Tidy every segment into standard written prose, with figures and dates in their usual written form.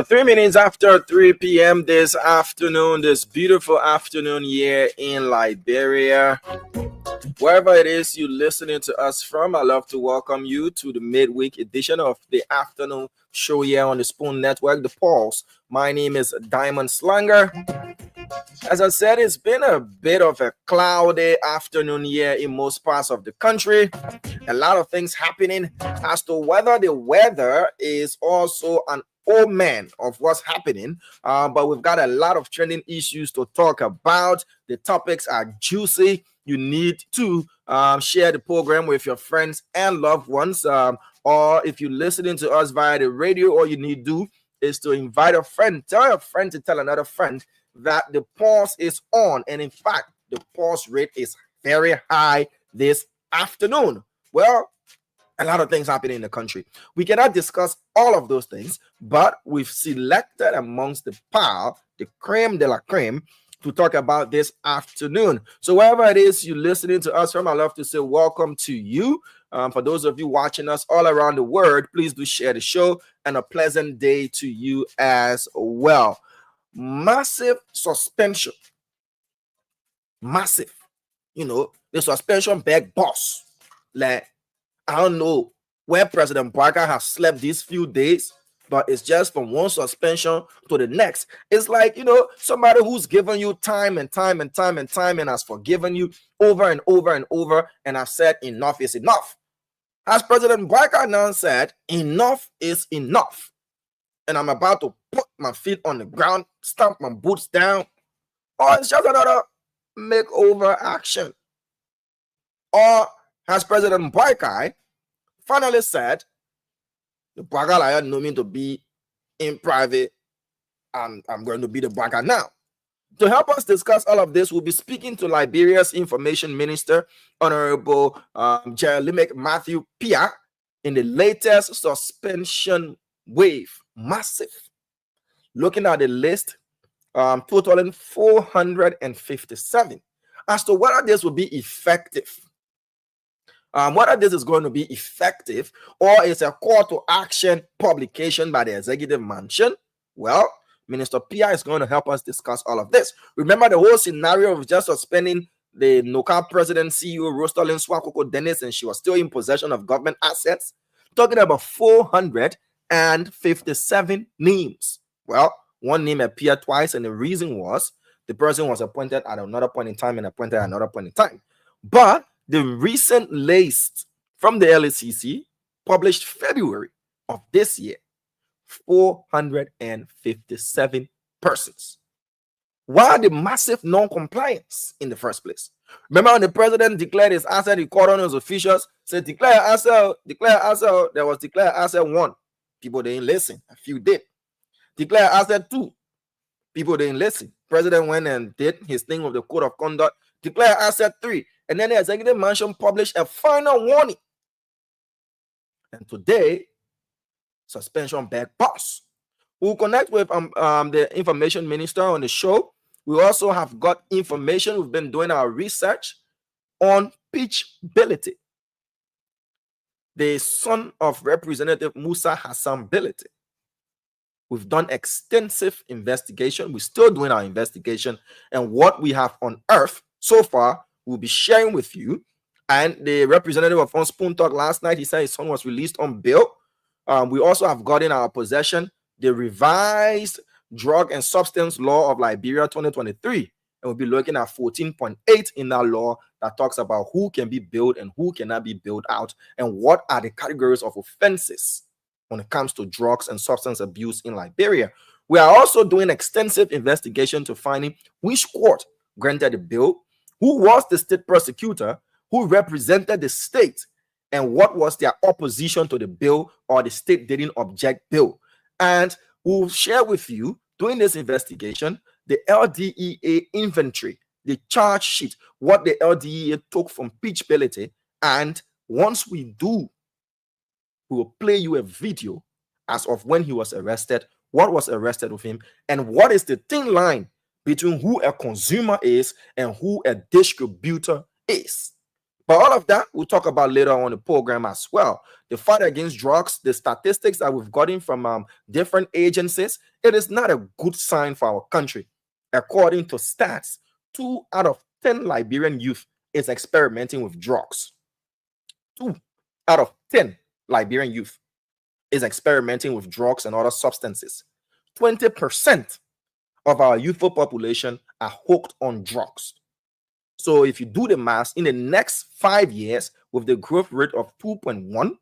3 minutes after 3 p.m. this afternoon, this beautiful afternoon here in Liberia. Wherever it is you're listening to us from, I'd love to welcome you to the midweek edition of the afternoon show here on the Spoon Network, The Pulse. My name is Diamond Slanger. As I said, it's been a bit of a cloudy afternoon here in most parts of the country. A lot of things happening as to whether the weather is also an omen of what's happening. But we've got a lot of trending issues to talk about. The topics are juicy. You need to share the program with your friends and loved ones. Or if you're listening to us via the radio, all you need to do is to invite a friend. Tell a friend to tell another friend that the pulse is on. And in fact, the pulse rate is very high this afternoon. Well, a lot of things happening in the country. We cannot discuss all of those things, but we've selected amongst the pile, the creme de la creme, to talk about this afternoon. So wherever it is you're listening to us from, I'd love to say welcome to you. For those of you watching us all around the world, please do share the show, and a pleasant day to you as well. Massive suspension. Massive. The suspension bag boss. Like, I don't know where President Piah has slept these few days, but it's just from one suspension to the next. It's like, somebody who's given you time and time and time and time and has forgiven you over and over and over and has said enough is enough. As President Piah now said, enough is enough. And I'm about to put my feet on the ground, stamp my boots down, or it's just another makeover action. Or has President Piah finally said, the Baga Lion know me to be in private, and I'm going to be the Baga now? To help us discuss all of this, we'll be speaking to Liberia's Information Minister, Honorable Jeremiah Matthew Piah, in the latest suspension wave. Massive. Looking at the list, totaling 457. As to whether this will be effective, whether this is going to be effective or it's a call to action publication by the executive mansion, well, Minister Piah is going to help us discuss all of this. Remember the whole scenario of just suspending the NOAL president CEO Rosalind Swakoko Dennis, and she was still in possession of government assets. Talking about 457 names. Well, one name appeared twice, and the reason was the person was appointed at another point in time and appointed at another point in time. But the recent list from the LACC, published February of this year, 457 persons. Why the massive non-compliance in the first place? Remember when the president declared his asset, he called on his officials, said declare asset, there was declare asset 1. People didn't listen. A few did. Declare asset 2. People didn't listen. President went and did his thing with the code of conduct. Declare asset 3. And then the executive mansion published a final warning. And today, suspension back pass. We'll connect with the information minister on the show. We also have got information. We've been doing our research on Pitchability, the son of Representative Musa Hassan Bility. We've done extensive investigation. We're still doing our investigation. And what we have unearthed so far, we'll be sharing with you. And the representative of On Spoon Talk last night, he said his son was released on bail. We also have got in our possession the revised Drug and Substance Law of Liberia 2023. And we'll be looking at 14.8 in that law that talks about who can be bailed and who cannot be bailed out, and what are the categories of offenses when it comes to drugs and substance abuse in Liberia. We are also doing extensive investigation to finding which court granted the bill, who was the state prosecutor, who represented the state, and what was their opposition to the bill, or the state didn't object bill. And we'll share with you, during this investigation, the LDEA inventory, the charge sheet, what the LDEA took from Pitchability. And once we do, we will play you a video as of when he was arrested, what was arrested with him, and what is the thin line between who a consumer is and who a distributor is. But all of that we'll talk about later on the program as well. The fight against drugs, the statistics that we've gotten from different agencies, it is not a good sign for our country. According to stats, 2 out of 10 Liberian youth is experimenting with drugs. 2 out of 10 Liberian youth is experimenting with drugs and other substances. 20% of our youthful population are hooked on drugs. So if you do the math, in the next 5 years, with the growth rate of 2.1,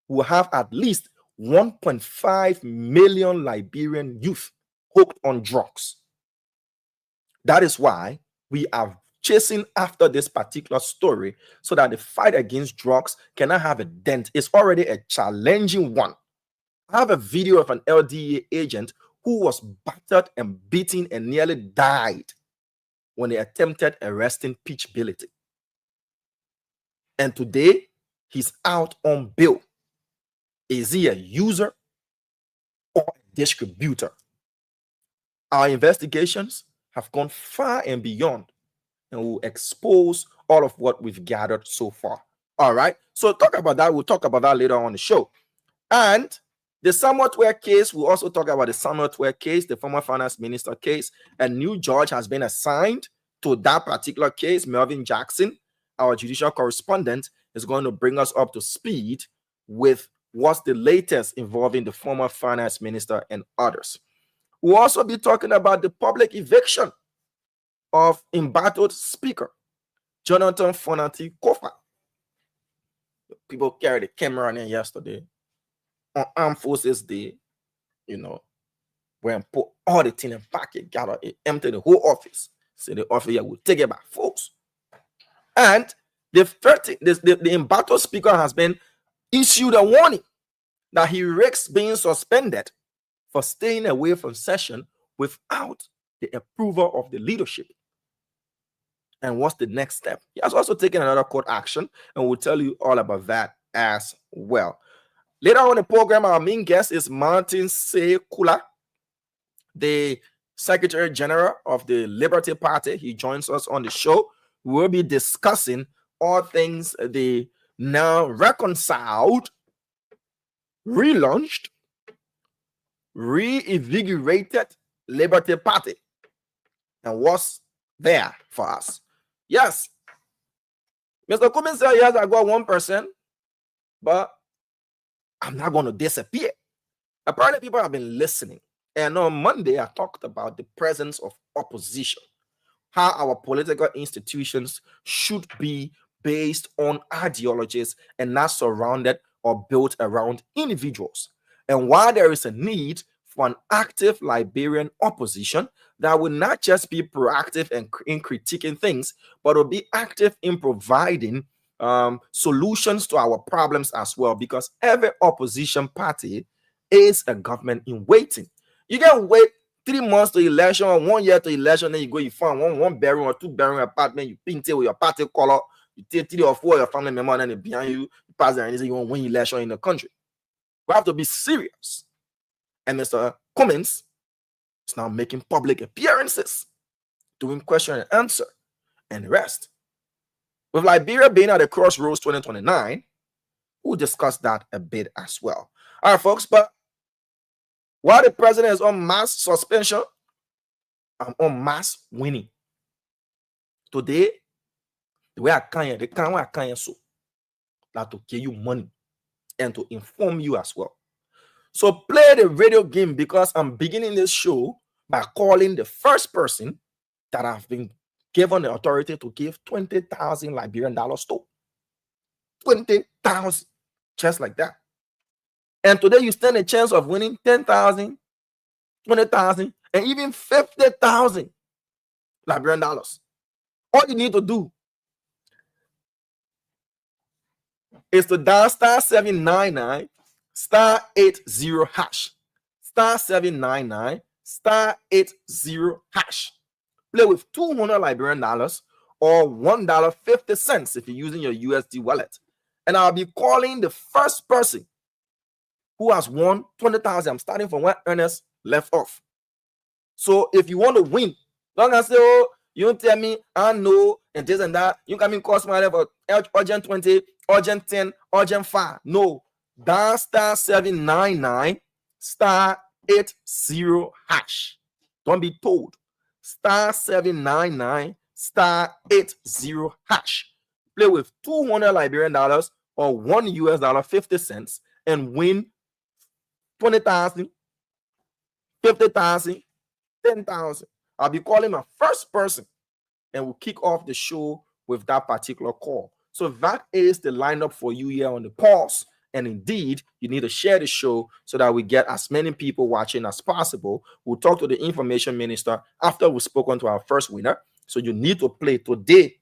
we'll have at least 1.5 million Liberian youth hooked on drugs. That is why we are chasing after this particular story, so that the fight against drugs cannot have a dent. It's already a challenging one. I have a video of an LDA agent who was battered and beaten and nearly died when they attempted arresting Pitchability. And today, he's out on bail. Is he a user or a distributor? Our investigations have gone far and beyond, and will expose all of what we've gathered so far. All right. So talk about that. We'll talk about that later on the show. And the Samuel Twer case, we'll also talk about the Samuel Twer case, the former finance minister case. A new judge has been assigned to that particular case. Melvin Jackson, our judicial correspondent, is going to bring us up to speed with what's the latest involving the former finance minister and others. We'll also be talking about the public eviction of embattled speaker Jonathan Fonati Kofa. People carried the camera in yesterday on Armed Forces Day, when put all the thing in packet, gather it, empty the whole office. So the office will take it by force. And The embattled speaker has been issued a warning that he risks being suspended for staying away from session without the approval of the leadership. And what's the next step? He has also taken another court action, and we'll tell you all about that as well. Later on in the program, our main guest is Martin Sekula, the Secretary General of the Liberty Party. He joins us on the show. We'll be discussing all things the now reconciled, relaunched, reinvigorated Liberty Party and what's there for us. Yes, Mr. Cummins said, yes, I got 1%, but I'm not going to disappear. Apparently, people have been listening. And on Monday, I talked about the presence of opposition, how our political institutions should be based on ideologies and not surrounded or built around individuals. And why there is a need for an active Liberian opposition that will not just be proactive in critiquing things, but will be active in providing solutions to our problems as well, because every opposition party is a government in waiting. You can wait 3 months to election or 1 year to election, then you go, you find one bedroom or 2 bedroom apartment, you paint it with your party color, you take 3 or 4 of your family members, and then behind you, you pass there and say you want to win election in the country. We have to be serious. And Mr. Cummins is now making public appearances, doing question and answer, and the rest. With Liberia being at the crossroads 2029, we'll discuss that a bit as well. All right, folks, but while the president is on mass suspension, I'm on mass winning. Today, the way I can so that to give you money and to inform you as well. So play the radio game, because I'm beginning this show by calling the first person that I've been given the authority to give 20,000 Liberian dollars to. 20,000, just like that. And today you stand a chance of winning 10,000, 20,000, and even 50,000 Liberian dollars. All you need to do is to dial *799 *80 hash. *799 *80 hash. Play with 200 Liberian dollars or $1.50 if you're using your USD wallet. And I'll be calling the first person who has won 20,000. I'm starting from where Ernest left off. So if you want to win, don't say, oh, you don't tell me, I know, and this and that. You can cost my level urgent 20, urgent 10, urgent 5. No. Dial *799 *80 hash. Don't be told. *799 *80 hash. Play with 200 Liberian dollars or $1.50 and win 20,000, 50,000, 10,000. I'll be calling my first person and we'll kick off the show with that particular call. So that is the lineup for you here on the pulse. And indeed, you need to share the show so that we get as many people watching as possible. We'll talk to the information minister after we've spoken to our first winner. So you need to play today.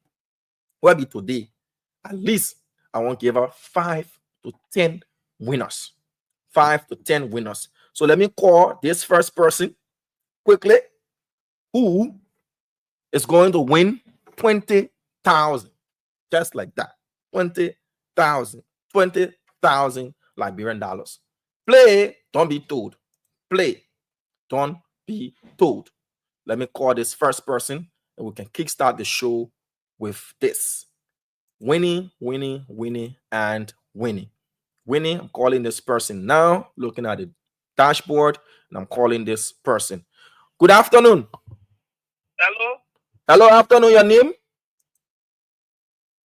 What be today? At least I want to give her 5 to 10 winners. 5 to 10 winners. So let me call this first person quickly, who is going to win 20,000. Just like that. 20,000. 20,000 Liberian dollars. Play, don't be told. Play, don't be told. Let me call this first person and we can kickstart the show with this. Winning, winning, winning, and winning. Winning, I'm calling this person now, looking at the dashboard, and I'm calling this person. Good afternoon. Hello. Hello, afternoon. Your name?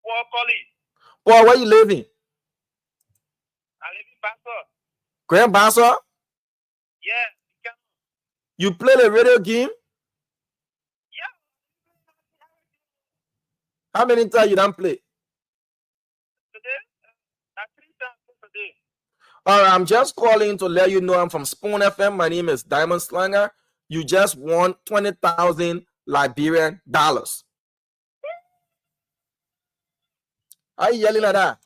Paul Collie. Paul, where you living? I live in Basso. Grand Basso? Yeah. You play the radio game? Yeah. How many times you don't play? Today? 3 times today. All right, I'm just calling to let you know I'm from Spoon FM. My name is Diamond Slanger. You just won 20,000 Liberian dollars. How you yelling at that?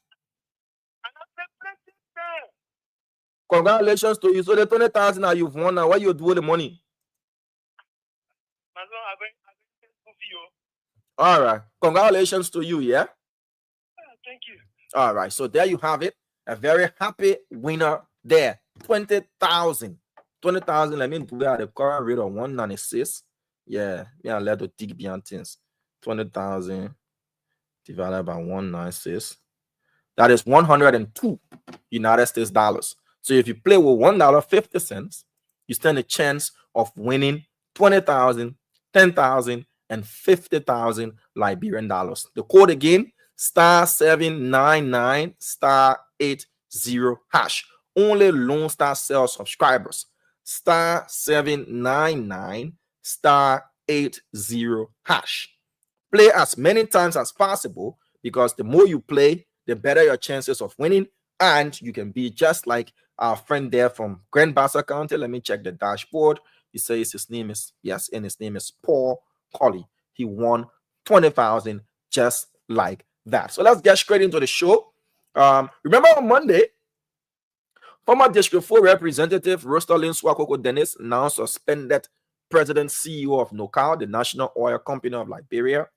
And I said, president. Congratulations to you. So the 20,000 now you've won now. What you do with the money? My son, I'm going to school for you. All right. Congratulations to you, yeah? Thank you. All right. So there you have it. A very happy winner there. 20,000. 20,000. Let me do that at the current rate of 196. Yeah. Yeah, let the dig beyond things. 20,000 divided by 196. That is 102 United States dollars. So if you play with $1.50, you stand a chance of winning 20,000, 10,000, and 50,000 Liberian dollars. The code again, *799 *80#. Only Lone Star Cell subscribers. *799 *80#. Play as many times as possible, because the more you play, the better your chances of winning, and you can be just like our friend there from Grand Bassa County. Let me check the dashboard. He says his name is, yes, and his name is Paul Colley. He won 20,000 just like that. So let's get straight into the show. Remember on Monday, former District 4 Representative Rostalin Swakoko Dennis now suspended President CEO of NOAL, the National Oil Company of Liberia,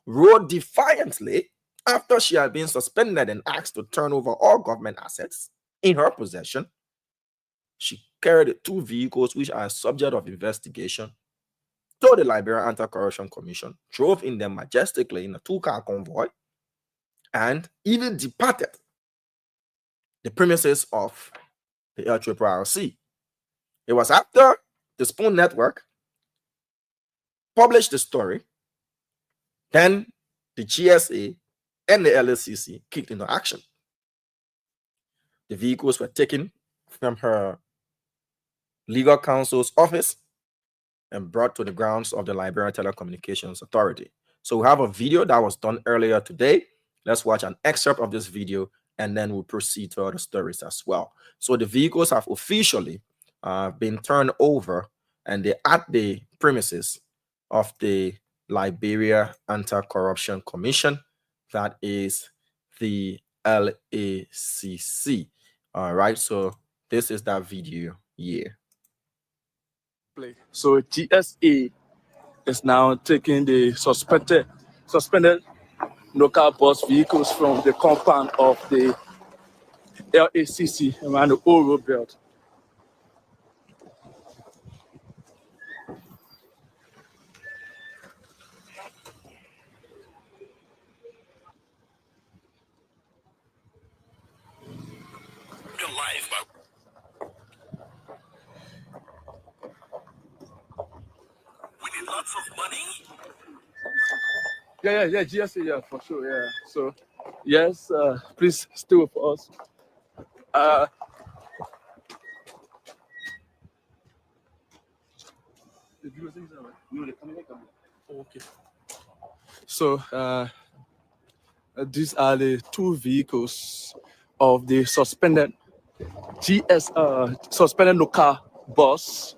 rode defiantly after she had been suspended and asked to turn over all government assets in her possession. She carried 2 vehicles which are subject of investigation to the Liberia Anti-Corruption Commission, drove in them majestically in a 2-car convoy, and even departed the premises of the LRRC. It was after the Spoon Network published the story, then the GSA and the LSCC kicked into action. The vehicles were taken from her legal counsel's office and brought to the grounds of the Liberia Telecommunications Authority. So we have a video that was done earlier today. Let's watch an excerpt of this video, and then we'll proceed to other stories as well. So the vehicles have officially been turned over, and they're at the premises of the Liberia Anti-Corruption Commission, that is the LACC. All right, so this is that video here. So GSA is now taking the suspended local bus vehicles from the compound of the LACC around the old road belt. Lots of money. Yeah, GSA, yeah, for sure, yeah. So, yes, please stay with us. Okay. So, these are the 2 vehicles of the suspended suspended local bus.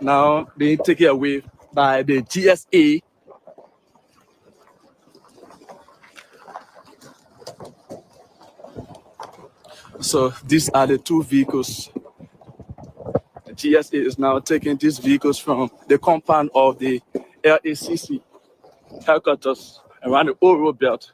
Now they take it away by the GSA. So these are the 2 vehicles. The GSA is now taking these vehicles from the compound of the LACC headquarters around the old road belt.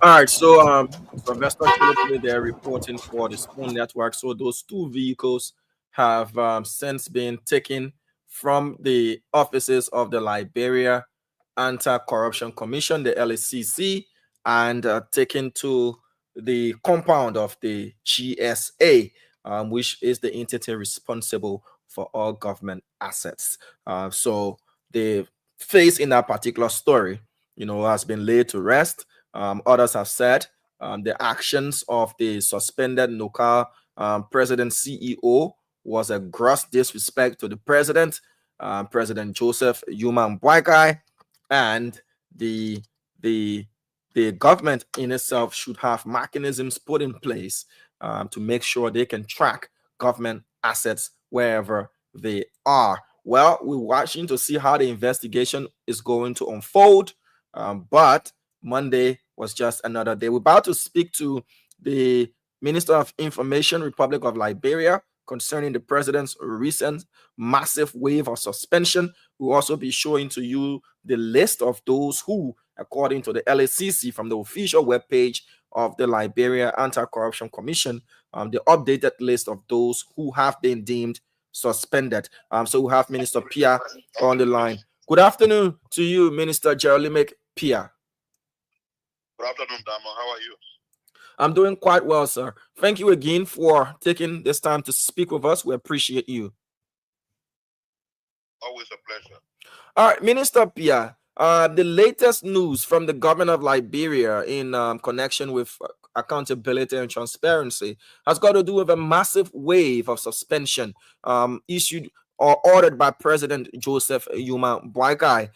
All right, so Sylvester Philip, they're reporting for the Spoon Network. So those 2 vehicles have since been taken from the offices of the Liberia Anti-Corruption Commission, the LACC, and taken to the compound of the GSA. which is the entity responsible for all government assets. So the face in that particular story, has been laid to rest. Others have said the actions of the suspended NOAL president CEO was a gross disrespect to the president, President Joseph Yuma Mbwaikai, and the the the government in itself should have mechanisms put in place to make sure they can track government assets wherever they are. Well, we're watching to see how the investigation is going to unfold, but Monday was just another day. We're about to speak to the Minister of Information, Republic of Liberia, concerning the president's recent massive wave of suspension. We'll also be showing to you the list of those who, according to the LACC from the official webpage of the Liberia Anti-Corruption Commission, the updated list of those who have been deemed suspended. So we have Minister Piah on the line. Good afternoon to you, Minister Jerolimic Piah. Good afternoon, Damo. How are you? I'm doing quite well, sir. Thank you again for taking this time to speak with us. We appreciate you. Always a pleasure. All right, Minister Piah, the latest news from the government of Liberia in connection with accountability and transparency has got to do with a massive wave of suspension issued or ordered by President Joseph Yuma Mbwaikai.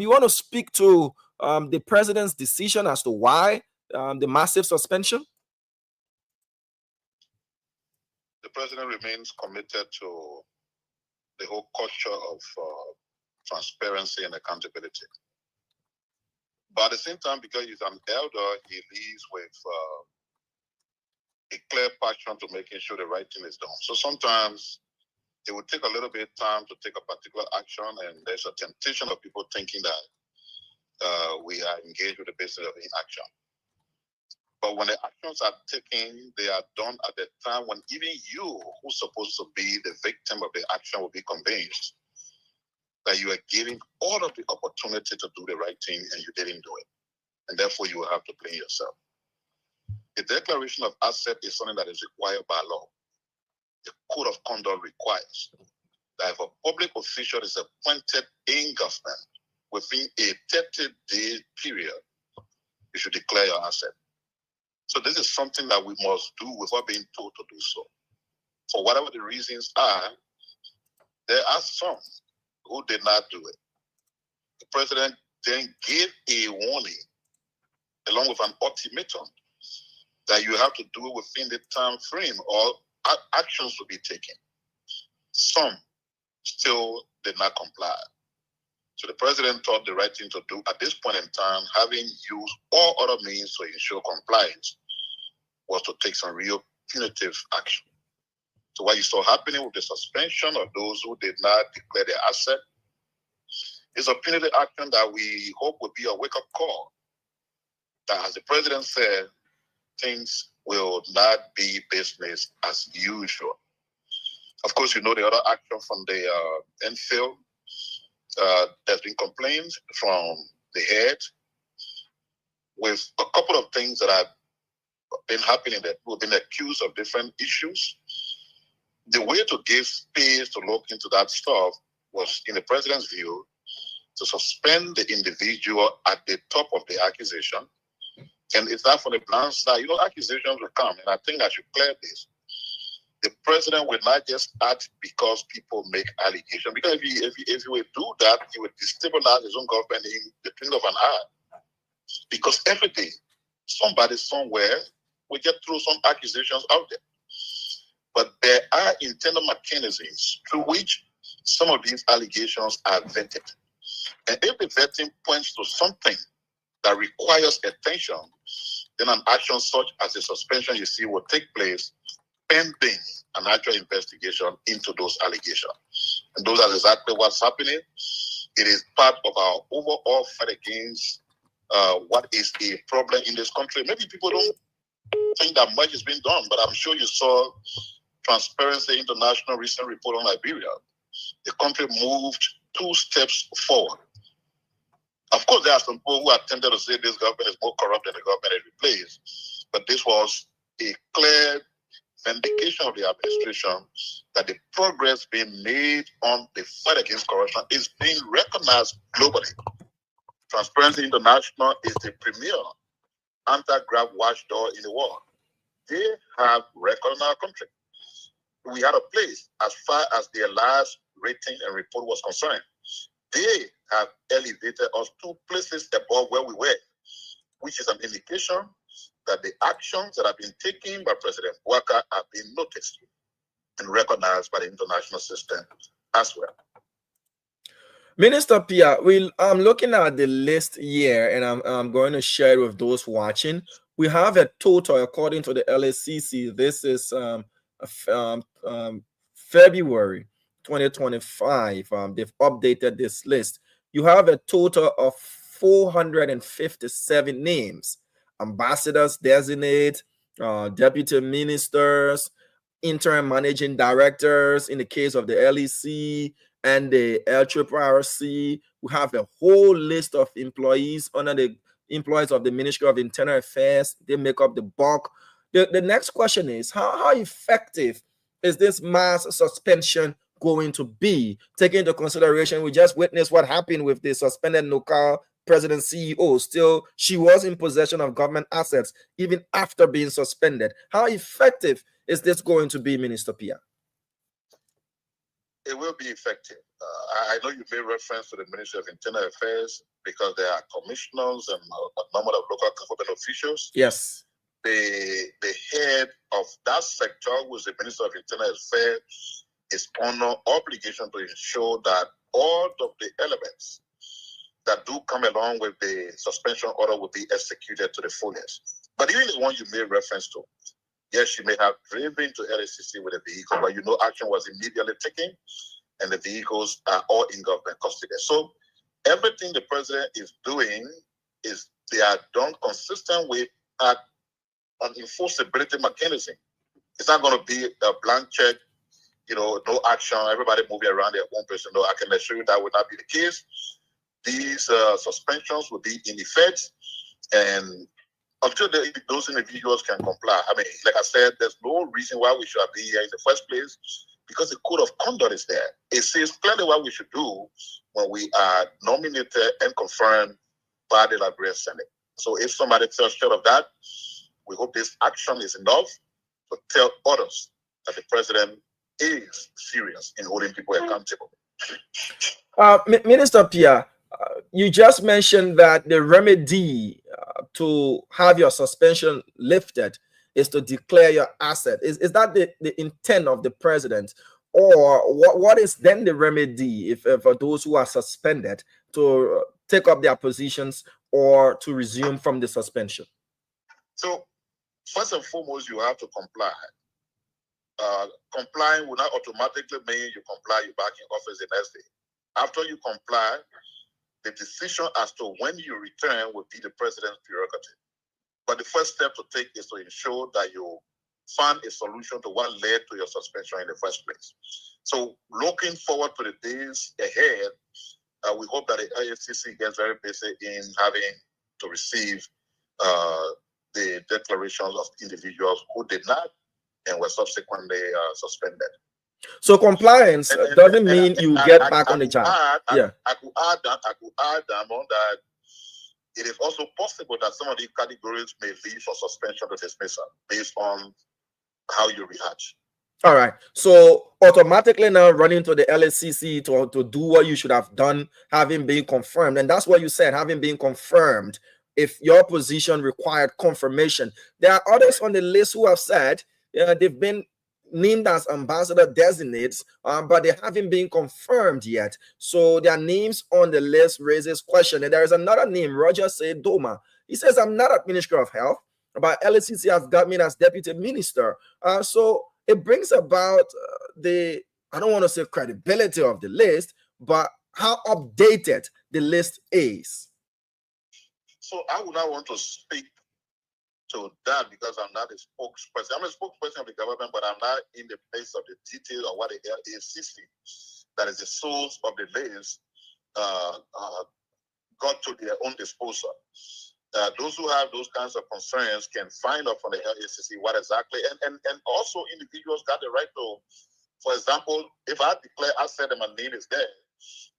You want to speak to the president's decision as to why the massive suspension? The president remains committed to the whole culture of transparency and accountability. But at the same time, because he's an elder, he leads with a clear passion to making sure the right thing is done. So sometimes it would take a little bit of time to take a particular action, and there's a temptation of people thinking that we are engaged with the basis of inaction. But when the actions are taken, they are done at the time when even you, who's supposed to be the victim of the action, will be convinced that you are giving all of the opportunity to do the right thing and you didn't do it. And therefore, you will have to blame yourself. The declaration of asset is something that is required by law. The code of conduct requires that if a public official is appointed in government within a 30-day period, you should declare your asset. So this is something that we must do without being told to do so. For whatever the reasons are, there are some who did not do it. The president then gave a warning along with an ultimatum that you have to do it within the time frame or actions will be taken. Some still did not comply. So the president thought the right thing to do at this point in time, having used all other means to ensure compliance, was to take some real punitive action. So what you saw happening with the suspension of those who did not declare their asset is a punitive action that we hope will be a wake-up call. That, as the president said, things will not be business as usual. Of course, you know the other action from the NOAL. There's been complaints from the head with a couple of things that have been happening that we've been accused of different issues. The way to give space to look into that stuff was, in the president's view, to suspend the individual at the top of the accusation. And it's not for the blind side. Accusations will come, and I think I should clear this. The president will not just act because people make allegations. Because if he would do that, he would destabilize his own government in the blink of an eye. Because every day, somebody somewhere will just throw some accusations out there. But there are internal mechanisms through which some of these allegations are vetted. And if the vetting points to something that requires attention, then an action such as a suspension you see will take place pending an actual investigation into those allegations. And those are exactly what's happening. It is part of our overall fight against what is a problem in this country. Maybe people don't think that much is being done, but I'm sure you saw Transparency International recent report on Liberia. The country moved 2 steps forward. Of course, there are some people who attempted to say this government is more corrupt than the government it replaced, but this was a clear vindication of the administration that the progress being made on the fight against corruption is being recognized globally. Transparency International is the premier anti-graft watchdog in the world. They have record in our country. We had a place as far as their last rating and report was concerned. They have elevated us 2 places above where we were, which is an indication that the actions that have been taken by President Walker have been noticed and recognized by the international system as well. Minister Piah, I'm looking at the list here, and I'm going to share it with those watching. We have a total, according to the LACC, this is February 2025. They've updated this list. You have a total of 457 names: ambassadors designate, deputy ministers, interim managing directors in the case of the LEC and the LRRC. We have a whole list of employees under the employees of the Ministry of Internal Affairs. They make up the bulk. The next question is, how effective is this mass suspension going to be? Taking into consideration, we just witnessed what happened with the suspended NOAL president CEO. Still, she was in possession of government assets even after being suspended. How effective is this going to be, Minister Piah? It will be effective. I know you made reference to the Ministry of Internal Affairs because there are commissioners and a number of local government officials. Yes. The head of that sector, who is the Minister of Internal Affairs, is under obligation to ensure that all of the elements that do come along with the suspension order will be executed to the fullest. But even the one you made reference to, yes, she may have driven to LACC with a vehicle, but action was immediately taken, and the vehicles are all in government custody. So everything the president is doing is they are done consistent with an enforceability mechanism. It's not going to be a blank check, no action, everybody moving around their own person. No, I can assure you that would not be the case. These suspensions will be in effect, and until those individuals can comply. I mean, like I said, there's no reason why we should be here in the first place because the code of conduct is there. It says clearly what we should do when we are nominated and confirmed by the Liberian Senate. So if somebody tells short of that, we hope this action is enough to tell others that the president is serious in holding people accountable. Minister Piah, you just mentioned that the remedy to have your suspension lifted is to declare your asset. Is that the intent of the president? Or what is then the remedy if for those who are suspended to take up their positions or to resume from the suspension? So, first and foremost, you have to comply. Complying will not automatically mean you comply, you're back in office the next day. After you comply, the decision as to when you return will be the president's prerogative. But the first step to take is to ensure that you find a solution to what led to your suspension in the first place. So looking forward to the days ahead, we hope that the IFCC gets very busy in having to receive the declarations of individuals who did not and were subsequently suspended. So compliance doesn't mean you get back on the job. I could add that on that it is also possible that some of these categories may leave for suspension to dismissal based on how you react. All right. So automatically now running to the LSCC to do what you should have done, having been confirmed. And that's what you said, having been confirmed. If your position required confirmation, there are others on the list who have said they've been named as ambassador designates, but they haven't been confirmed yet. So their names on the list raises question. And there is another name, Roger Doma. He says, I'm not at Ministry of Health, but LSCC has got me as deputy minister. So it brings about the, I don't want to say credibility of the list, but how updated the list is. So I would not want to speak to that because I'm not a spokesperson. I'm a spokesperson of the government, but I'm not in the place of the detail of what the LACC, that is the source of the list, got to their own disposal. those who have those kinds of concerns can find out from the LACC what exactly, and also individuals got the right to, for example, if I declare asset and my name is there,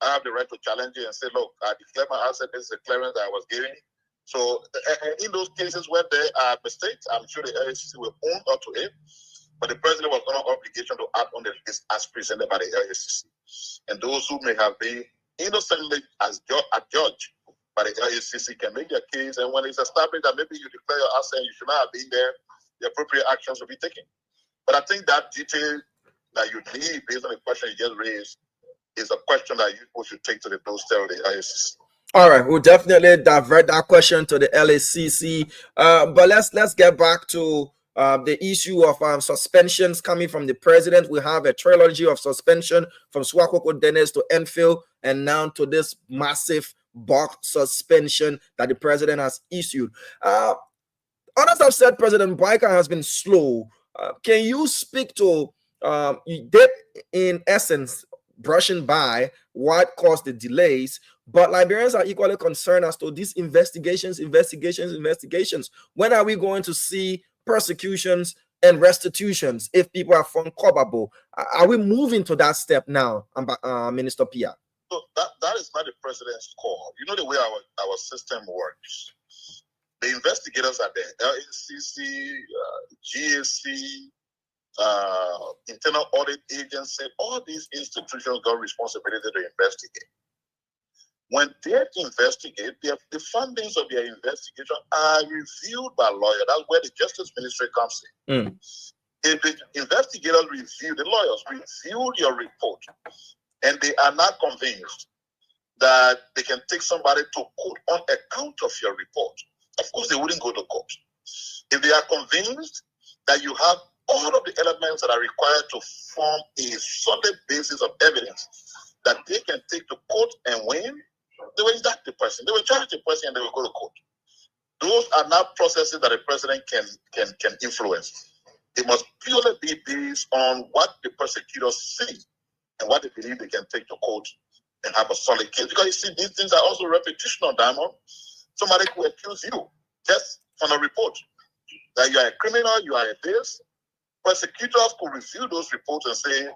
I have the right to challenge it and say, look, I declare my asset, this is a clearance that I was giving. So in those cases where there are mistakes, I'm sure the LACC will own up to it, but the president was under obligation to act on the list as presented by the LACC. And those who may have been innocently adjudged by the LACC can make their case, and when it's established that maybe you declare your asset and you should not have been there, the appropriate actions will be taken. But I think that detail that you need based on the question you just raised is a question that you should take to the doorstep of the LACC. All right, we'll definitely divert that question to the LACC. But let's get back to the issue of suspensions coming from the president. We have a trilogy of suspension from Swakoko Dennis to Enfield, and now to this massive bulk suspension that the president has issued. Others have said President Piah has been slow. Can you speak to you did in essence brushing by what caused the delays, but Liberians are equally concerned as to these investigations. When are we going to see prosecutions and restitutions if people are found culpable? Are we moving to that step now, Minister Piah? So that is not the president's call. You know the way our system works. The investigators are there, LACC, GAC, Internal Audit Agency, all these institutions got responsibility to investigate. When they investigate, the findings of their investigation are reviewed by lawyers. That's where the Justice Ministry comes in. If the investigators review, the lawyers review your report, and they are not convinced that they can take somebody to court on account of your report, of course they wouldn't go to court. If they are convinced that you have all of the elements that are required to form a solid basis of evidence that they can take to court and win, they will indict the person, they will charge the person, and they will go to court. Those are not processes that a president can influence. It must purely be based on what the prosecutors see and what they believe they can take to court and have a solid case. Because you see, these things are also reputational, Diamond. Somebody could accuse you just from a report that you are a criminal, you are a this. Prosecutors could review those reports and say,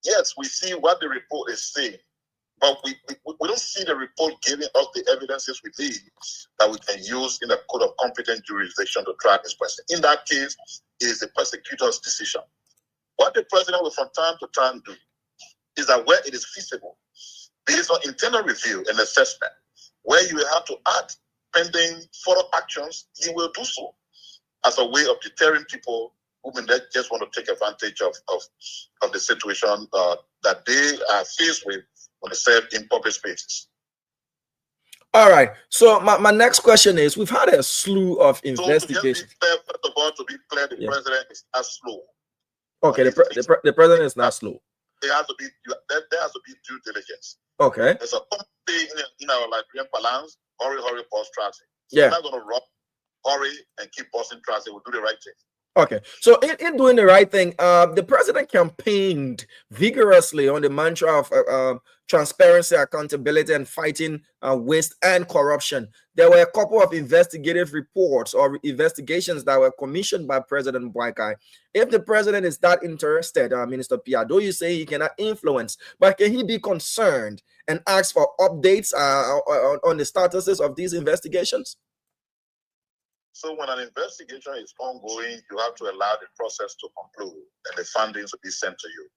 yes, we see what the report is saying, but we don't see the report giving us the evidences we need that we can use in the court of competent jurisdiction to try this person. In that case, it is the prosecutor's decision. What the president will from time to time do is that where it is feasible, based on internal review and assessment, where you have to act pending further actions, he will do so as a way of deterring people who may just want to take advantage of the situation that they are faced with when they serve in public spaces. All right. So my next question is: we've had a slew of investigations. First of all, to be clear, the president is not slow. Okay, the president is not slow. There has to be due diligence. Okay. There's a common thing in our Liberian parlance: hurry, boss traffic. Yeah. We're not going to hurry and keep bossing traffic. We'll do the right thing. Okay, so in doing the right thing, the president campaigned vigorously on the mantra of transparency, accountability, and fighting waste and corruption. There were a couple of investigative reports or investigations that were commissioned by President Piah. If the president is that interested, Minister Piah, though you say he cannot influence, but can he be concerned and ask for updates on the statuses of these investigations? So when an investigation is ongoing, you have to allow the process to conclude and the findings to be sent to you.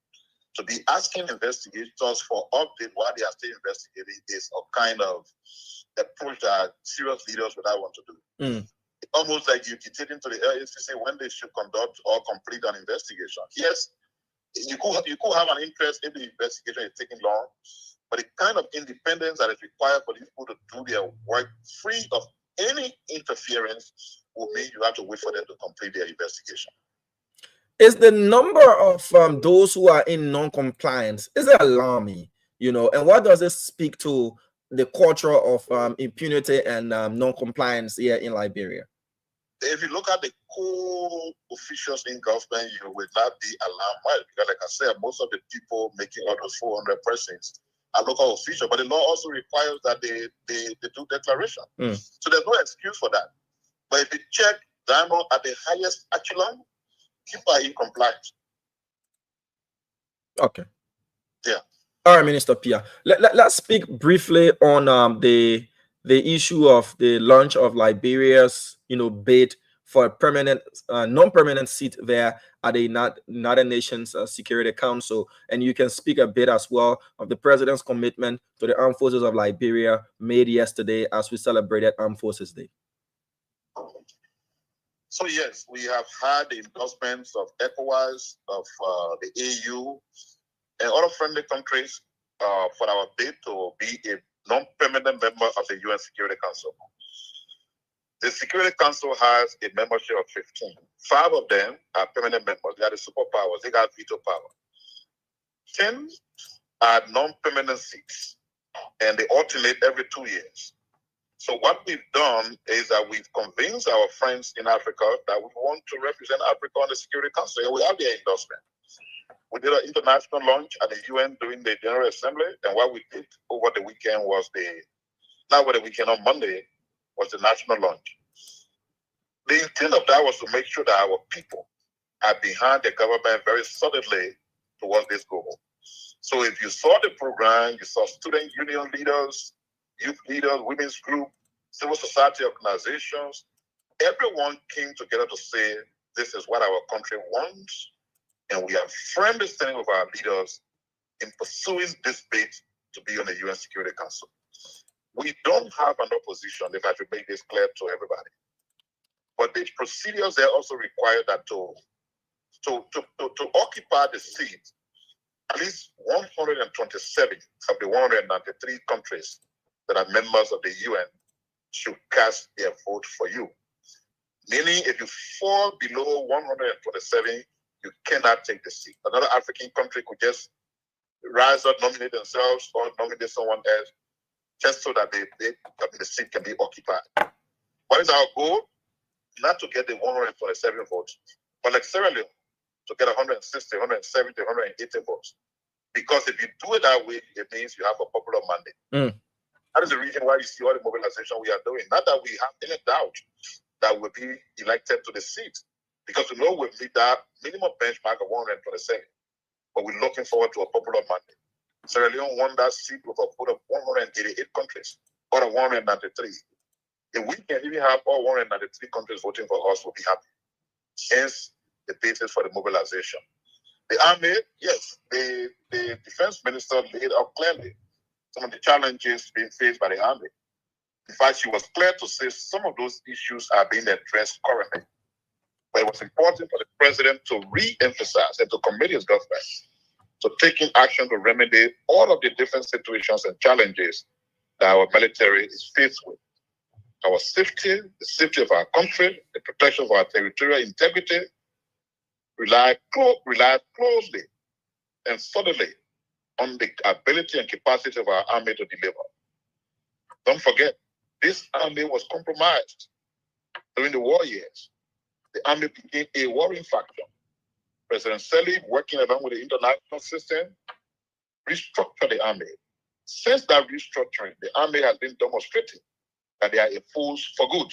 To be asking investigators for update while they are still investigating is a kind of approach that serious leaders would not want to do. It's almost like you dictating to the LACC when they should conduct or complete an investigation. Yes, you could have an interest if the investigation is taking long, but the kind of independence that is required for these people to do their work free of any interference will mean you have to wait for them to complete their investigation. Is the number of those who are in non-compliance, is it alarming? And what does it speak to the culture of impunity and non-compliance here in Liberia? If you look at the core officials in government, you will not be alarmed. Because like I said, most of the people making out those 400 persons a local official, but the law also requires that they do declaration. So there's no excuse for that. But if you check Diamond at the highest echelon, people are in compliance. Okay. Yeah. All right, Minister Piah. Let's speak briefly on the issue of the launch of Liberia's bid for a permanent non-permanent seat there at the United Nations Security Council, and you can speak a bit as well of the president's commitment to the armed forces of Liberia made yesterday as we celebrated Armed Forces Day. So yes, we have had the endorsements of ECOWAS, of the AU, and other friendly countries for our bid to be a non-permanent member of the UN Security Council. The Security Council has a membership of 15. 5 of them are permanent members. They are the superpowers. They got veto power. 10 are non-permanent seats, and they alternate every 2 years. So what we've done is that we've convinced our friends in Africa that we want to represent Africa on the Security Council, and we have their endorsement. We did an international launch at the UN during the General Assembly, and what we did over the weekend was on Monday, was the national launch. The intent of that was to make sure that our people are behind the government very solidly towards this goal. So if you saw the program, you saw student union leaders, youth leaders, women's group, civil society organizations, everyone came together to say, this is what our country wants, and we are firmly standing with our leaders in pursuing this bid to be on the UN Security Council. We don't have an opposition, if I should make this clear to everybody. But the procedures there also require that to occupy the seat, at least 127 of the 193 countries that are members of the UN should cast their vote for you. Meaning, if you fall below 127, you cannot take the seat. Another African country could just rise up, nominate themselves, or nominate someone else, just so that the seat can be occupied. What is our goal? Not to get the 127 votes, but like Sierra Leone, to get 160, 170, 180 votes. Because if you do it that way, it means you have a popular mandate. That is the reason why you see all the mobilization we are doing. Not that we have any doubt that we'll be elected to the seat, because we know we'll meet that minimum benchmark of 127, but we're looking forward to a popular mandate. Sierra Leone won that seat with a vote of 188 countries, out of 193. If we can even have all 193 countries voting for us, we'll be happy. Hence, the basis for the mobilization. The army, yes, the defense minister laid out clearly some of the challenges being faced by the army. In fact, she was clear to say some of those issues are being addressed currently. But it was important for the president to re-emphasize and to commit his government to taking action to remedy all of the different situations and challenges that our military is faced with. Our safety, the safety of our country, the protection of our territorial integrity, rely closely and solidly on the ability and capacity of our army to deliver. Don't forget, this army was compromised during the war years. The army became a warring factor. President Selig, working along with the international system, restructured the army. Since that restructuring, the army has been demonstrating that they are a force for good.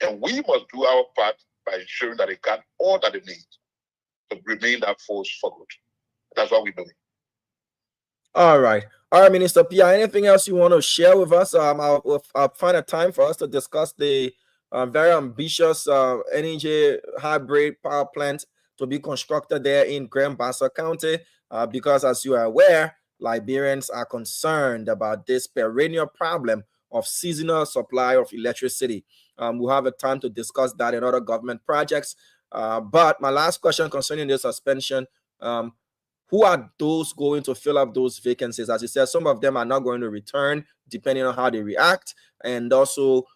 And we must do our part by ensuring that they got all that they need to remain that force for good. That's what we're doing. All right, Minister Piah, anything else you want to share with us? I'll find a time for us to discuss the very ambitious energy hybrid power plant to be constructed there in Grand Bassa County, because as you are aware, Liberians are concerned about this perennial problem of seasonal supply of electricity. We'll have a time to discuss that in other government projects. But my last question concerning the suspension, who are those going to fill up those vacancies? As you said, some of them are not going to return depending on how they react. And also,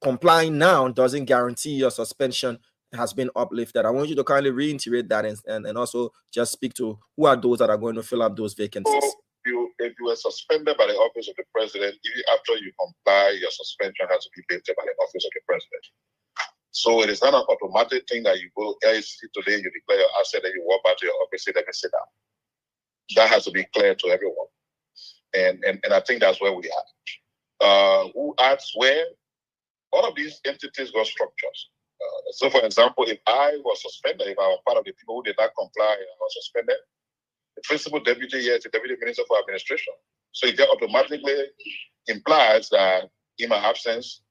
complying now doesn't guarantee your suspension has been uplifted. I want you to kindly reiterate that and also just speak to who are those that are going to fill up those vacancies. If you were suspended by the office of the president, even after you comply, your suspension has to be lifted by the office of the president. So it is not an automatic thing that you go today, you declare your asset, and you walk back to your office, say, let me sit down. That has to be clear to everyone. And I think that's where we are. Who acts where? All of these entities got structures. So, for example, if I was suspended, if I was part of the people who did not comply and was suspended, the principal deputy here is the deputy minister for administration. So it automatically implies that in my absence,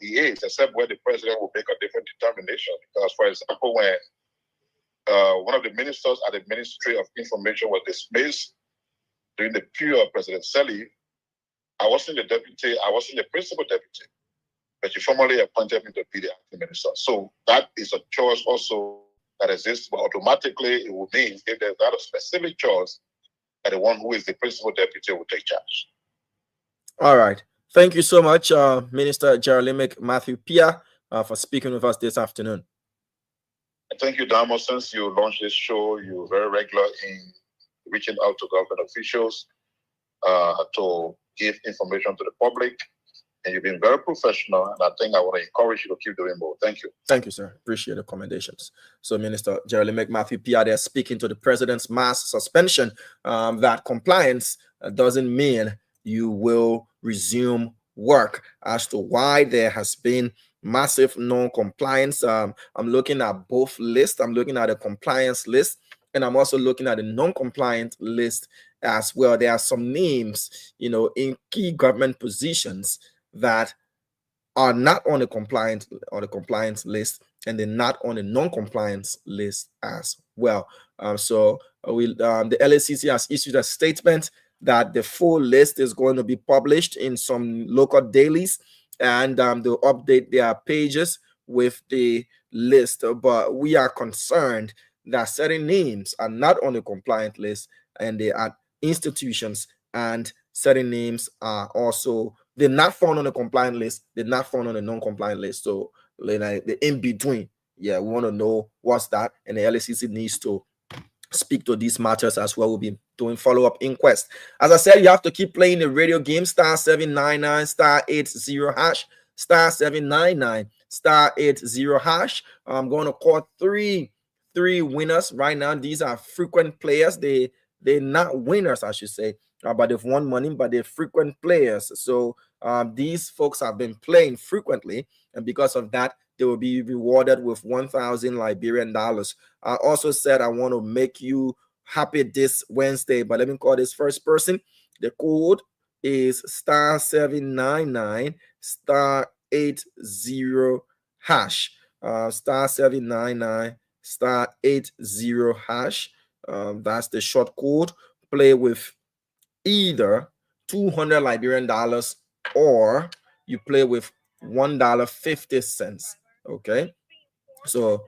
he is, except where the president will make a different determination. Because, for example, when one of the ministers at the Ministry of Information was dismissed during the period of President Selly, I wasn't the deputy, I wasn't the principal deputy, but she formally appointed me to be the acting minister. So that is a choice also that exists, but automatically it will mean if there's not a specific choice, that the one who is the principal deputy will take charge. All right. Thank you so much, Minister Jeremic Matthew Piah, for speaking with us this afternoon. Thank you, Damo. Since you launched this show, you're very regular in reaching out to government officials to give information to the public. And you've been very professional, and I think I want to encourage you to keep doing more. Thank you. Thank you, sir. Appreciate the commendations. So, Minister Jeremic Matthew Piah there speaking to the president's mass suspension. That compliance doesn't mean you will resume work. As to why there has been massive non-compliance, I'm looking at both lists. I'm looking at the compliance list, and I'm also looking at the non-compliant list as well. There are some names, in key government positions that are not on the compliance list, and they're not on the non-compliance list as well. The LACC has issued a statement that the full list is going to be published in some local dailies, and they'll update their pages with the list. But we are concerned that certain names are not on the compliant list, and they are institutions, and certain names are also, they're not found on the compliant list, they're not found on the non-compliant list. So the in between, we want to know what's that, and the LACC needs to speak to these matters as well. We'll be doing follow-up inquest. As I said, you have to keep playing the radio game, star 799 star 80 hash, star 799 star 80 hash. I'm going to call three winners right now. These are frequent players. They're not winners, I should say, but they've won money, but they're frequent players. So these folks have been playing frequently, and because of that, they will be rewarded with 1,000 Liberian dollars. I also said I want to make you happy this Wednesday, but let me call this first person. The code is star 799 star 80 hash. Star 799 star 80 hash. That's the short code. Play with either 200 Liberian dollars, or you play with $1.50. Okay, so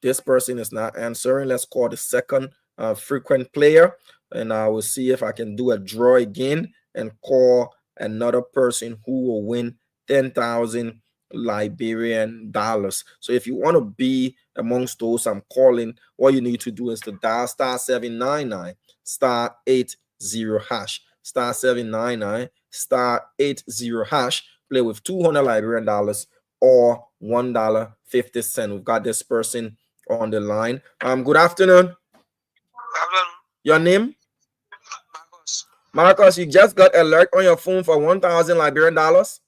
this person is not answering. Let's call the second frequent player, and I will see if I can do a draw again and call another person who will win 10,000 Liberian dollars. So if you want to be amongst those I'm calling, what you need to do is to dial star 799 star 80 hash, star 799 star 80 hash. Play with 200 Liberian dollars or $1.50. We've got this person on the line. Good afternoon. Your name? Marcus, you just got alert on your phone for 1,000 Liberian dollars?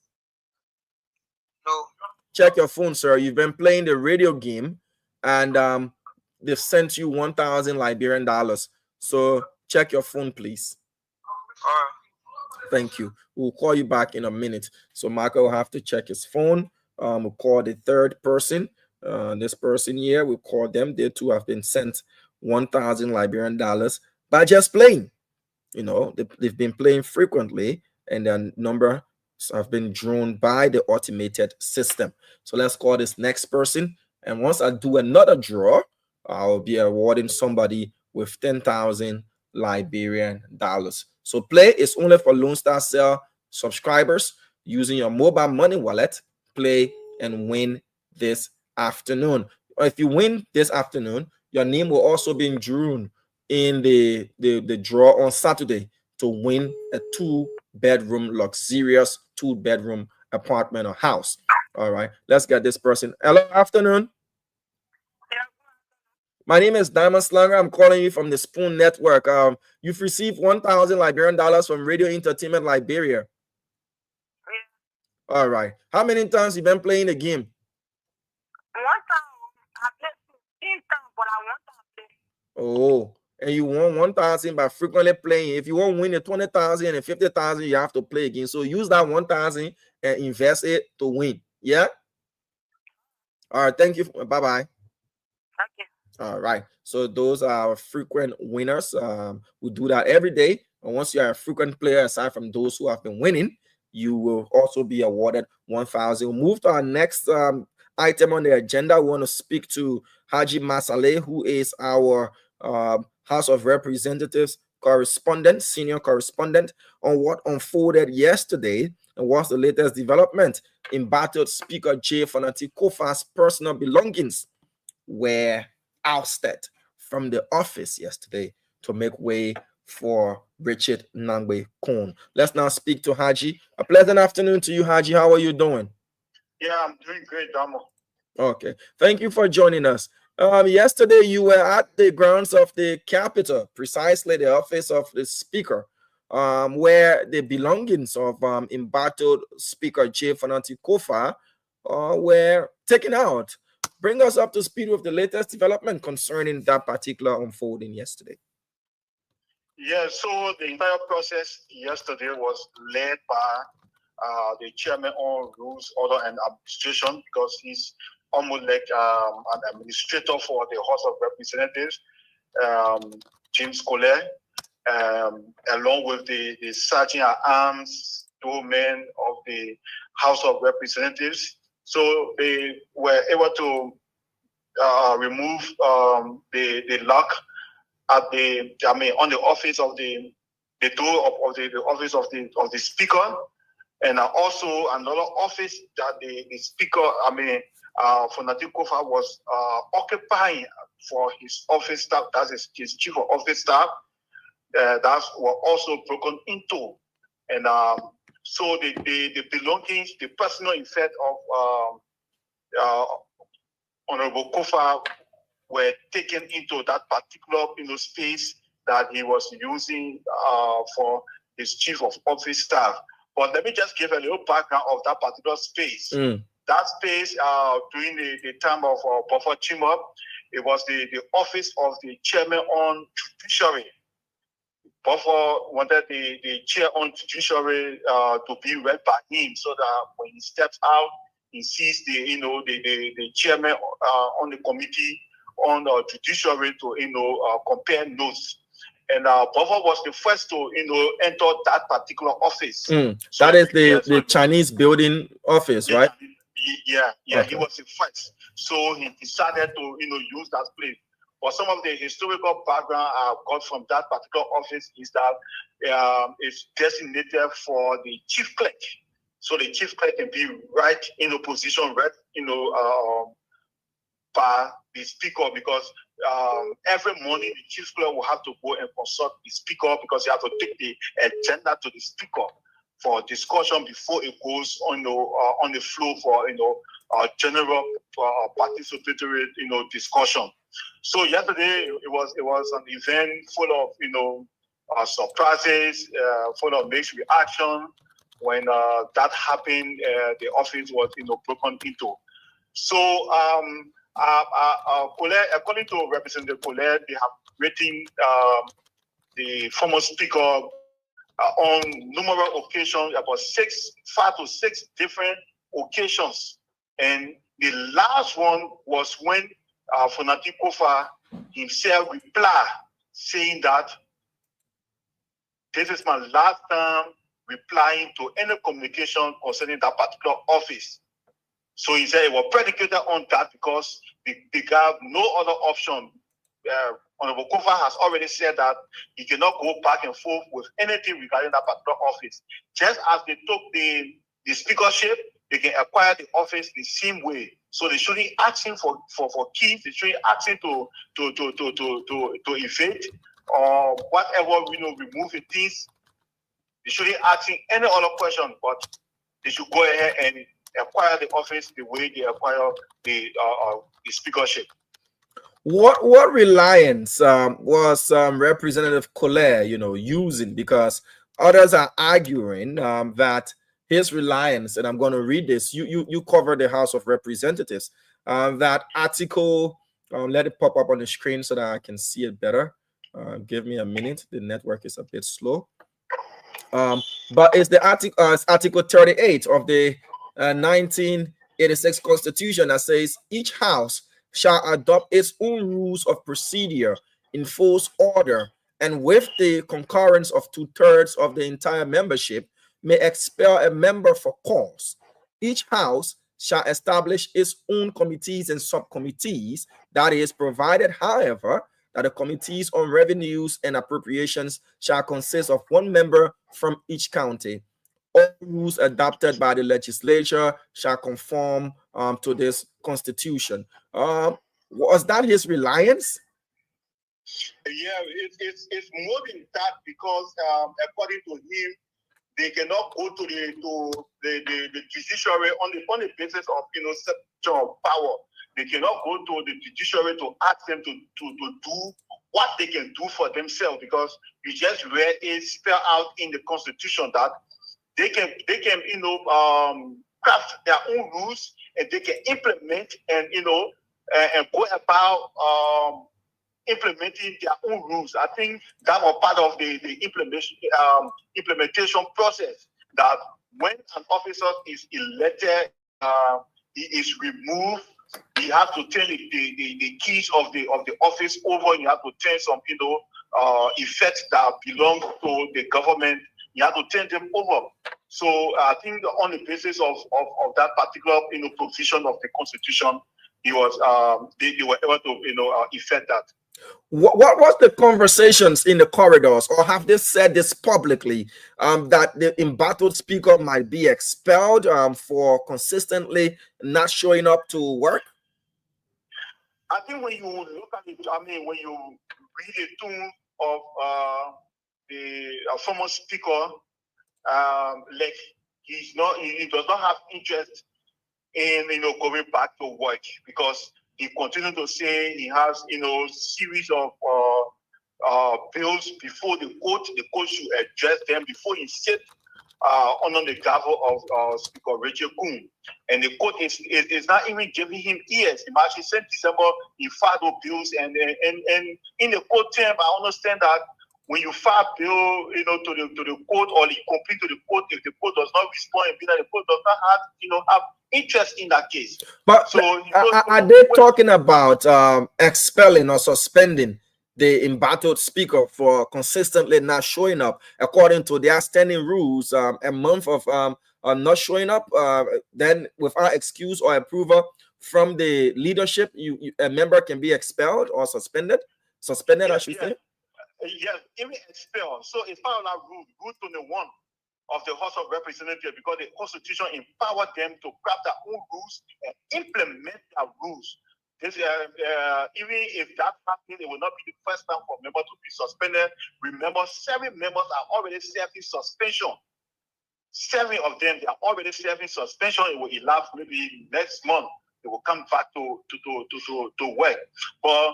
No. Check your phone, sir. You've been playing the radio game, and they've sent you 1,000 Liberian dollars. So check your phone, please. Thank you. We'll call you back in a minute. So Marco will have to check his phone. We'll call the third person. This person here, we'll call them. They too have been sent 1,000 Liberian dollars by just playing. They've been playing frequently, and their number have been drawn by the automated system. So let's call this next person. And once I do another draw, I'll be awarding somebody with 10,000 Liberian dollars. So play is only for Lone Star Cell subscribers using your mobile money wallet. Play and win this afternoon. If you win this afternoon, your name will also be drawn in the draw on Saturday to win a 2-bedroom luxurious 2-bedroom apartment or house. All right, let's get this person. Hello, afternoon. My name is Diamond Slanger. I'm calling you from the Spoon Network. You've received 1,000 Liberian dollars from Radio Entertainment Liberia. All right. How many times you been playing the game? One time I played 15 times, but I want to play. Oh, and you won 1,000 by frequently playing. If you want to win the 20,000 and 50,000, you have to play again. So use that 1,000 and invest it to win. Yeah. All right. Thank you. Bye bye. Okay. All right. So those are our frequent winners. We do that every day. And once you are a frequent player, aside from those who have been winning, you will also be awarded 1,000. We'll move to our next item on the agenda. We want to speak to Haji Masale, who is our House of Representatives correspondent, senior correspondent, on what unfolded yesterday and what's the latest development in battled Speaker J. Fanati Kofa's personal belongings were ousted from the office yesterday to make way for Richard Nangbe Kohn. Let's now speak to Haji. A pleasant afternoon to you, Haji. How are you doing? Yeah, I'm doing great, Damo. Okay. Thank you for joining us. Yesterday, you were at the grounds of the Capitol, precisely the office of the Speaker, where the belongings of embattled Speaker J. Fanati Kofa were taken out. Bring us up to speed with the latest development concerning that particular unfolding yesterday. Yeah, so the entire process yesterday was led by the chairman on Rules, Order and Administration, because he's almost like an administrator for the House of Representatives, James Collier, along with the Sergeant at Arms, two men of the House of Representatives. So they were able to remove the lock at on the office of the door of the office of the Speaker, and also another office that the Speaker, Fanati Kofa was occupying for his office staff. That's his chief of office staff. That were also broken into, and so the belongings, the personal effect of Honorable Kofa were taken into that particular space that he was using for his chief of office staff. But let me just give a little background of that particular space. That space during the time of Buffer Chima, it was the office of the chairman on judiciary. Buffer wanted the chair on judiciary to be read by him, so that when he steps out, he sees the chairman on the committee on the judiciary to compare notes. And Buffer was the first to enter that particular office. So that is the Chinese building office, yeah, right? Yeah, Okay. He was the first. So he decided to use that place. But some of the historical background I got from that particular office is that it's designated for the chief clerk. So the chief clerk can be right in a position, right, by the speaker, because every morning the chief clerk will have to go and consult the speaker, because he has to take the agenda to the speaker for discussion before it goes on the floor for general participatory discussion. So yesterday it was an event full of surprises, full of mixed reaction. When that happened, the office was broken into. So according to Representative Collier, they have written the former speaker on numerous occasions, about 5 to 6 different occasions. And the last one was when Fanati Kofa himself replied, saying that this is my last time replying to any communication concerning that particular office. So he said it was predicated on that because they have no other option. Honorable Kofa has already said that he cannot go back and forth with anything regarding that particular office. Just as they took the speakership, they can acquire the office the same way. So they shouldn't ask him for keys. They shouldn't ask him to evade or whatever, remove things. They shouldn't ask him any other question, but they should go ahead and acquire the office the way they acquire the speakership. What reliance was Representative Collier, using? Because others are arguing that his reliance, and I'm going to read this. You cover the House of Representatives. That article, let it pop up on the screen so that I can see it better. Give me a minute. The network is a bit slow. But it's the Article 38 of the 1986 Constitution that says each house shall adopt its own rules of procedure, enforce order, and with the concurrence of 2/3 of the entire membership, may expel a member for cause. Each house shall establish its own committees and subcommittees. That is provided, however, that the committees on revenues and appropriations shall consist of one member from each county. All rules adopted by the legislature shall conform to this constitution. Was that his reliance? Yeah, it's more than that because according to him, they cannot go to the judiciary on the basis of separation of power. They cannot go to the judiciary to ask them to do what they can do for themselves, because you just read it spelled out in the Constitution that they can craft their own rules and they can implement and and go about implementing their own rules. I think that was part of the implementation process, that when an officer is elected, he is removed, he has to turn the keys of the office over, and you have to turn some effects that belong to the government, you have to turn them over. So I think on the basis of that particular provision of the Constitution, he was they were able to effect that. What was the conversations in the corridors, or have they said this publicly, that the embattled speaker might be expelled for consistently not showing up to work? I think when you look at it, when you read the tune of the former speaker, like he does not have interest in going back to work, because he continued to say he has series of bills before the court should address them before he sits under the gavel of Speaker Rachel Kuhn. And the court is not even giving him ears. Imagine since December he filed those bills, and in the court term, I understand that when you file bill, to the court, or you complain to the court, if the court does not respond, and the court does not have interest in that case. But so are they talking about expelling or suspending the embattled speaker for consistently not showing up according to their standing rules? A month of not showing up, then without excuse or approval from the leadership, a member can be expelled or suspended. I should say. Yes, even expelled. So it's part of that rule 21 of the House of Representatives, because the Constitution empowered them to craft their own rules and implement their rules. This, even if that happens, it will not be the first time for members to be suspended. Remember, 7 members are already serving suspension. 7 of them, they are already serving suspension. It will elapse maybe next month. They will come back to work. But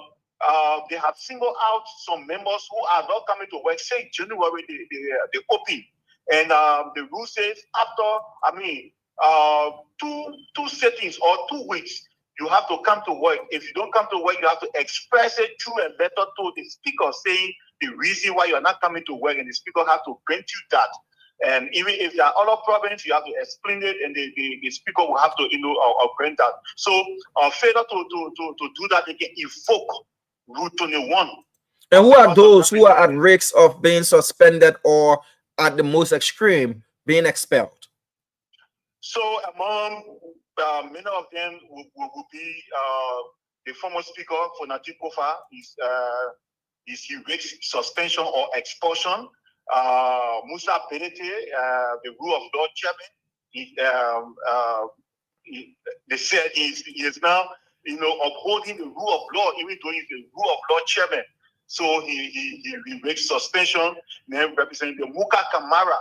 they have singled out some members who are not coming to work. Say January, they open. And the rule says after, two sittings or 2 weeks, you have to come to work. If you don't come to work, you have to express it through a letter to the speaker saying the reason why you are not coming to work, and the speaker has to grant you that. And even if there are other problems, you have to explain it, and the speaker will have to grant that. So failure to do that, they can invoke Rule 21. And who are those who are at risk of being suspended, or at the most extreme, being expelled? So among many of them will be the former speaker for Najib Kofa. He risks suspension or expulsion. Musa Benete, the rule of law chairman, they said he is now upholding the rule of law, even though he's the rule of law chairman. So he risks suspension. Then Representative Muka Kamara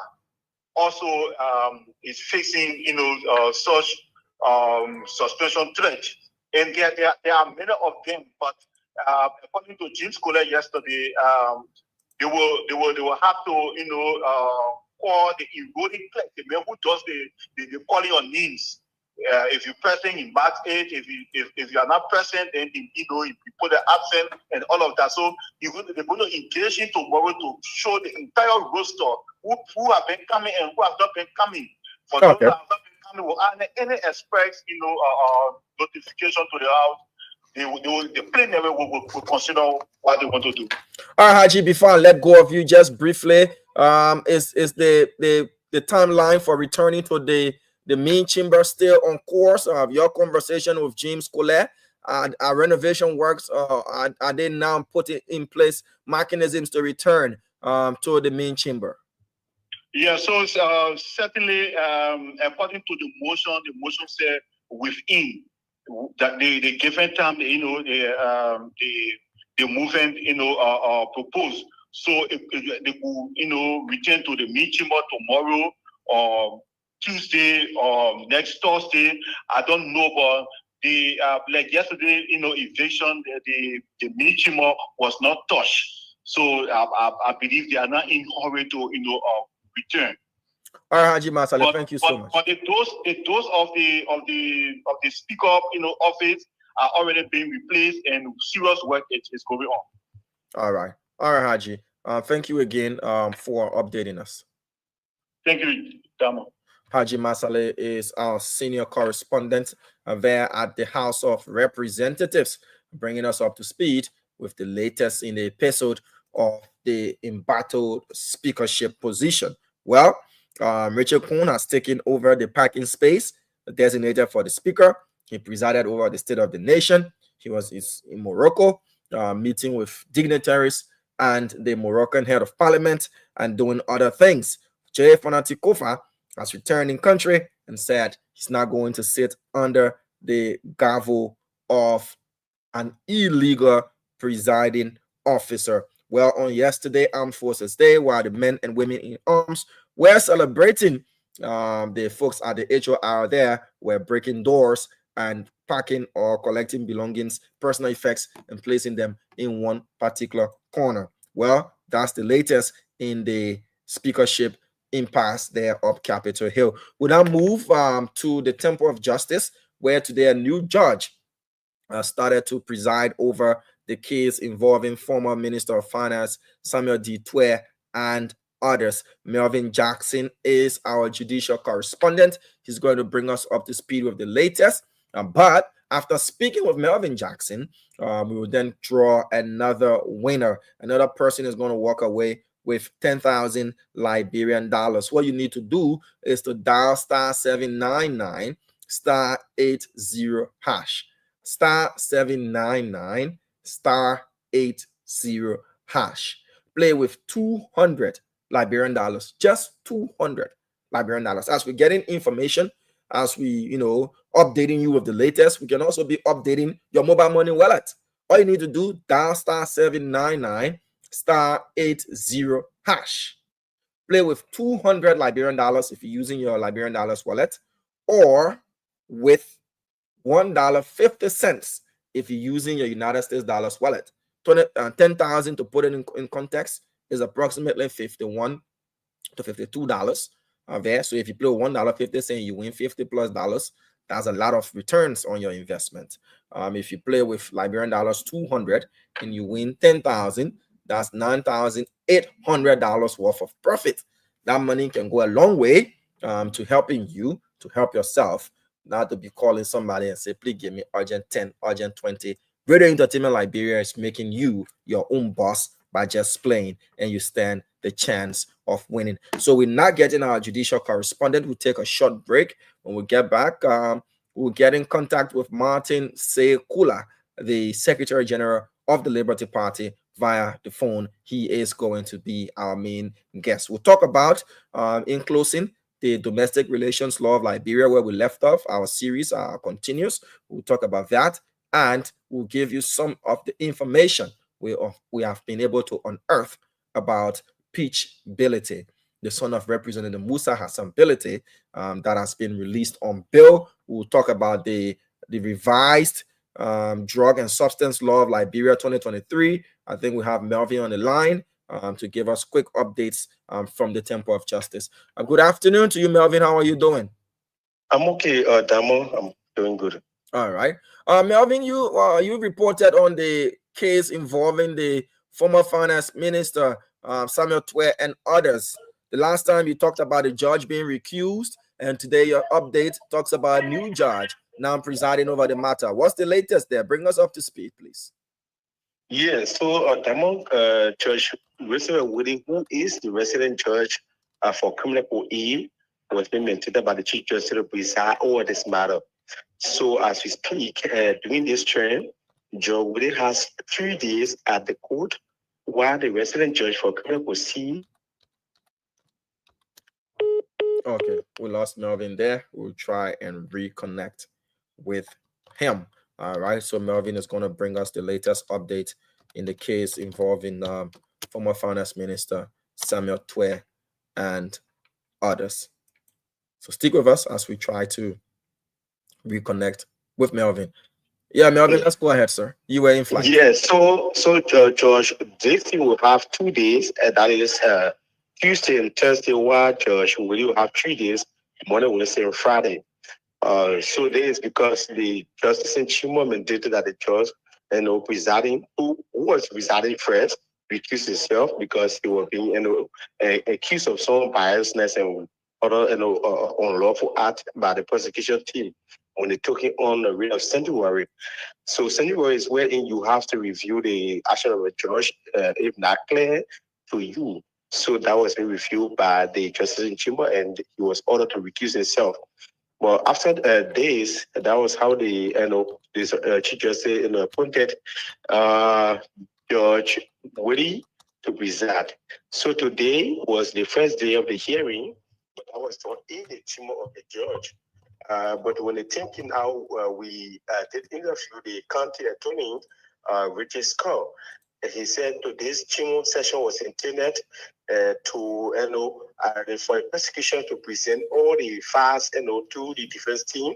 also is facing such suspension threat. And there are many of them, but according to James Kohler yesterday, they will have to, call the enrolling clerk, the man who does the calling on names. If you're present in batch 8, if you are not present, then you put the absent and all of that. So they're going to engage in tomorrow to show the entire roster who have been coming and who have not been coming. For those who have not been coming, will add any express notification to the house. The plenary will consider what they want to do. All right, Haji, before I let go of you, just briefly, is the timeline for returning to the main chamber still on course? Your conversation with James Kohler, our renovation works, are they now putting in place mechanisms to return to the main chamber? Yeah, so certainly, according to the motion said within that the given time, the movement, proposed. So they will, return to the main chamber tomorrow or Tuesday or next Thursday. I don't know, but the like yesterday, eviction, the main chamber was not touched. So I believe they are not in hurry to return. All right, Haji Masale, thank you so much. But the doors of the speaker, office are already being replaced, and serious work is going on. All right, Haji. Thank you again for updating us. Thank you, Damo. Haji Masale is our senior correspondent there at the House of Representatives, bringing us up to speed with the latest in the episode of the embattled speakership position. Well, Richard Kuhn has taken over the parking space designated for the speaker. He presided over the State of the Nation. He was in Morocco, meeting with dignitaries and the Moroccan head of parliament and doing other things. Jay Fanati Kofa has returned in country and said he's not going to sit under the gavel of an illegal presiding officer. Well, on yesterday, Armed Forces Day, while the men and women in arms were celebrating, the folks at the HOR there were breaking doors and packing or collecting belongings, personal effects, and placing them in one particular corner. Well, that's the latest in the speakership impasse there up Capitol Hill. We now move to the Temple of Justice, where today a new judge started to preside over the case involving former Minister of Finance Samuel D. Twe and others. Melvin Jackson is our judicial correspondent. He's going to bring us up to speed with the latest. But after speaking with Melvin Jackson, we will then draw another winner. Another person is going to walk away with 10,000 Liberian dollars. What you need to do is to dial *799 *80 hash. *799 *80 hash. Play with 200 Liberian dollars, just 200 Liberian dollars. As we're getting information, as we, updating you with the latest, we can also be updating your mobile money wallet. All you need to do, dial *799 *80 hash. Play with 200 Liberian dollars if you're using your Liberian dollars wallet, or with $1.50 if you're using your United States dollars wallet. 10,000, to put it in context, is approximately $51 to $52 there. So if you play $1.50 you win $50+, that's a lot of returns on your investment. If you play with Liberian dollars 200 and you win 10,000, that's $9,800 worth of profit. That money can go a long way to helping you to help yourself, not to be calling somebody and say, please give me urgent 10, urgent 20. Radio Entertainment Liberia is making you your own boss by just playing, and you stand the chance of winning. So we're not getting our judicial correspondent. We'll take a short break. When we get back, we'll get in contact with Martin Sekula, the Secretary General of the Liberty Party, via the phone. He is going to be our main guest. We'll talk about, in closing, the domestic relations law of Liberia, where we left off. Our series continues. We'll talk about that, and we'll give you some of the information we have been able to unearth about Peach Bility, the son of Representative Musa Hassan Bility, that has been released on bail. We'll talk about the revised Drug and Substance Law of Liberia 2023. I think we have Melvin on the line to give us quick updates from the Temple of Justice. Good afternoon to you, Melvin. How are you doing? I'm okay, Damo. I'm doing good. All right. Melvin, you reported on the case involving the former finance minister, Samuel Twe, and others. The last time you talked about the judge being recused, and today your update talks about a new judge now presiding over the matter. What's the latest there? Bring us up to speed, please. Yeah, so Damo, Judge Russell Woody, who is the resident judge for criminal OE, was being maintained by the Chief Justice to preside over this matter. So as we speak, during this term, Judge Woody has 3 days at the court, while the resident judge for criminal OC. Okay, we lost Melvin there. We'll try and reconnect with him. All right, so Melvin is going to bring us the latest update in the case involving former finance minister Samuel Twe and others. So stick with us as we try to reconnect with Melvin. Yeah, Melvin, let's go ahead, sir. You were in flight. Yeah, so George, this thing will have 2 days, that is Tuesday and Thursday, while George will have 3 days, Monday, Wednesday, and Friday. So this is because the justice in Chimo mandated that the judge, presiding, who was presiding first, recused himself because he was being, accused of some biasness and other, unlawful act by the prosecution team when they took it on the reign of sanctuary. So sanctuary is wherein you have to review the action of a judge, if not clear to you. So that was reviewed by the justice in Chimo, and he was ordered to recuse himself. Well, after days, that was how the this Chief Justice appointed Judge Woody to preside. So today was the first day of the hearing, but I was not in the chamber of the judge. But when the thinking out, we did interview the county attorney, Richard Scott. He said today's chamber session was intended to for a prosecution to present all the facts to the defense team,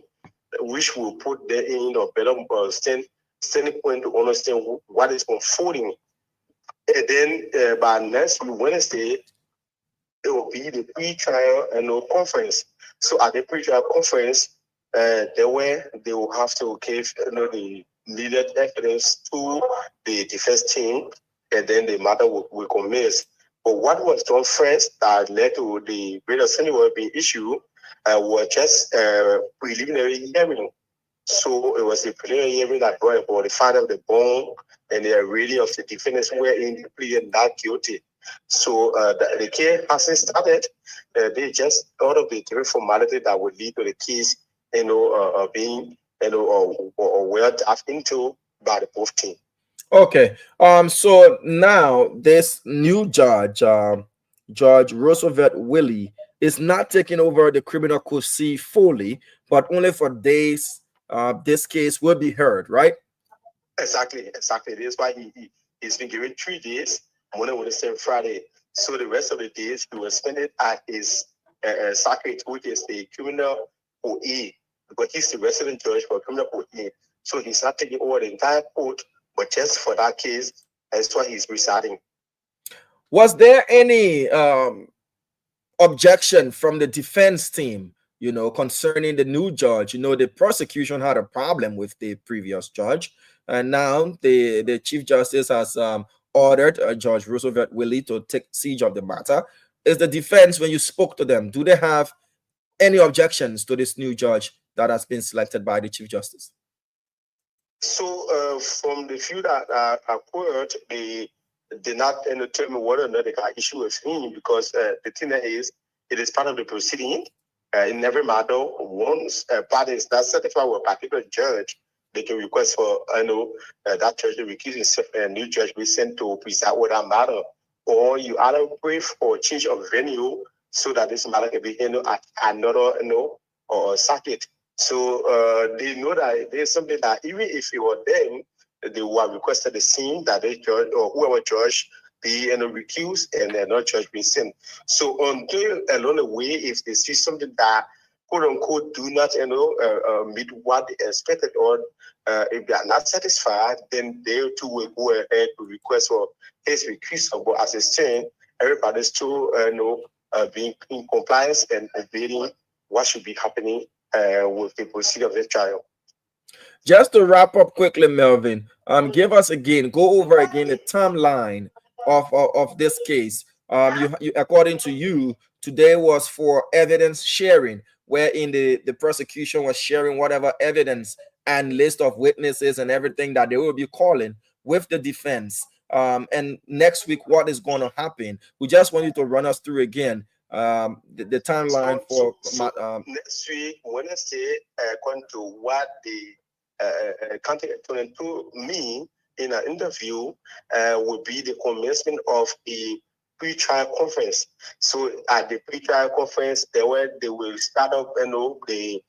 which will put them in a better standing point to understand what is unfolding. And then by next Wednesday, it will be the pre-trial conference. So at the pre-trial conference, they will have to give the needed evidence to the defense team, and then the matter will commence. But what was done first that led to the greater scenario being issued was just preliminary hearing. So it was a preliminary hearing that brought about the finding of the bond and the array of the defendants wherein they pleaded not guilty. So the case hasn't started. They just thought of the different formality that would lead to the case, being well tapped into by the both team. Okay. So now this new judge, Judge Roosevelt Willie, is not taking over the criminal code C fully, but only for days. This case will be heard, right? Exactly. That's why he's been given 3 days, Monday, Wednesday, and Friday. So the rest of the days he will spend it at his circuit, which is the criminal OE, but he's the resident judge for criminal OE. So he's not taking over the entire court, but just for that case, that's why he's residing. Was there any objection from the defense team, concerning the new judge? The prosecution had a problem with the previous judge, and now the Chief Justice has ordered Judge Roosevelt Willie to take siege of the matter. Is the defense, when you spoke to them, do they have any objections to this new judge that has been selected by the Chief Justice? So from the few that are heard, they did not determine whether or not they can issue with him, because the thing is, it is part of the proceeding. In every matter, once a party is not satisfied with a particular judge, they can request for that judge to recuse himself, and a new judge be sent to preside over that matter. Or you either pray for change of venue so that this matter can be handled at another or circuit. So they know that there's something that even if it were them, they would have requested the scene that they judge or whoever judge be recused and another judge be sent. So until along the way, if they see something that quote unquote do not meet what they expected, or if they are not satisfied, then they too will go ahead to request for his recusal. But as a stand, everybody's still being in compliance and obeying what should be happening with the procedure of the trial. Just to wrap up quickly, Melvin, give us again, go over again the timeline of this case. You according to you, today was for evidence sharing, wherein the prosecution was sharing whatever evidence and list of witnesses and everything that they will be calling with the defense. And next week, what is going to happen? We just want you to run us through again the timeline for next week, Wednesday, according to what the county attorney told me in an interview, will be the commencement of a pre-trial conference. So at the pre-trial conference, they will start up, the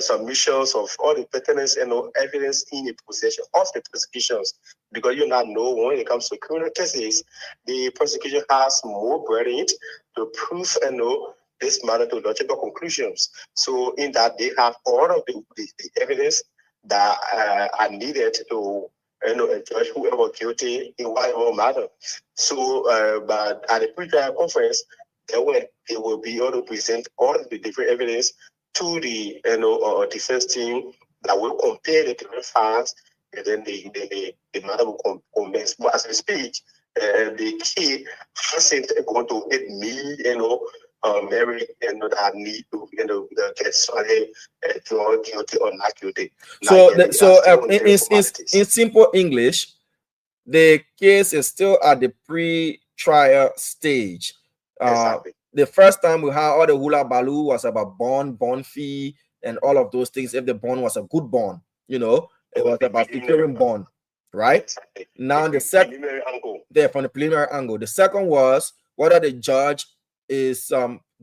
submissions of all the pertinent evidence in the possession of the prosecutions, because you now know when it comes to criminal cases, the prosecution has more burden to prove this matter to logical conclusions. So in that, they have all of the evidence that are needed to judge whoever guilty in whatever matter. So, but at the pre-trial conference, they will be able to present all the different evidence to the defense team that will compare the different facts, and then the matter will commence. But as we speak, the key hasn't gone to hit me, Mary, that need to get sorry, guilty or not guilty. In simple English, the case is still at the pre-trial stage. Exactly. The first time we had all the hula baloo was about bond fee, and all of those things. If the bond was a good bond, it was about securing bond, right? Exactly. Now the second, from the preliminary angle, the second was whether the judge is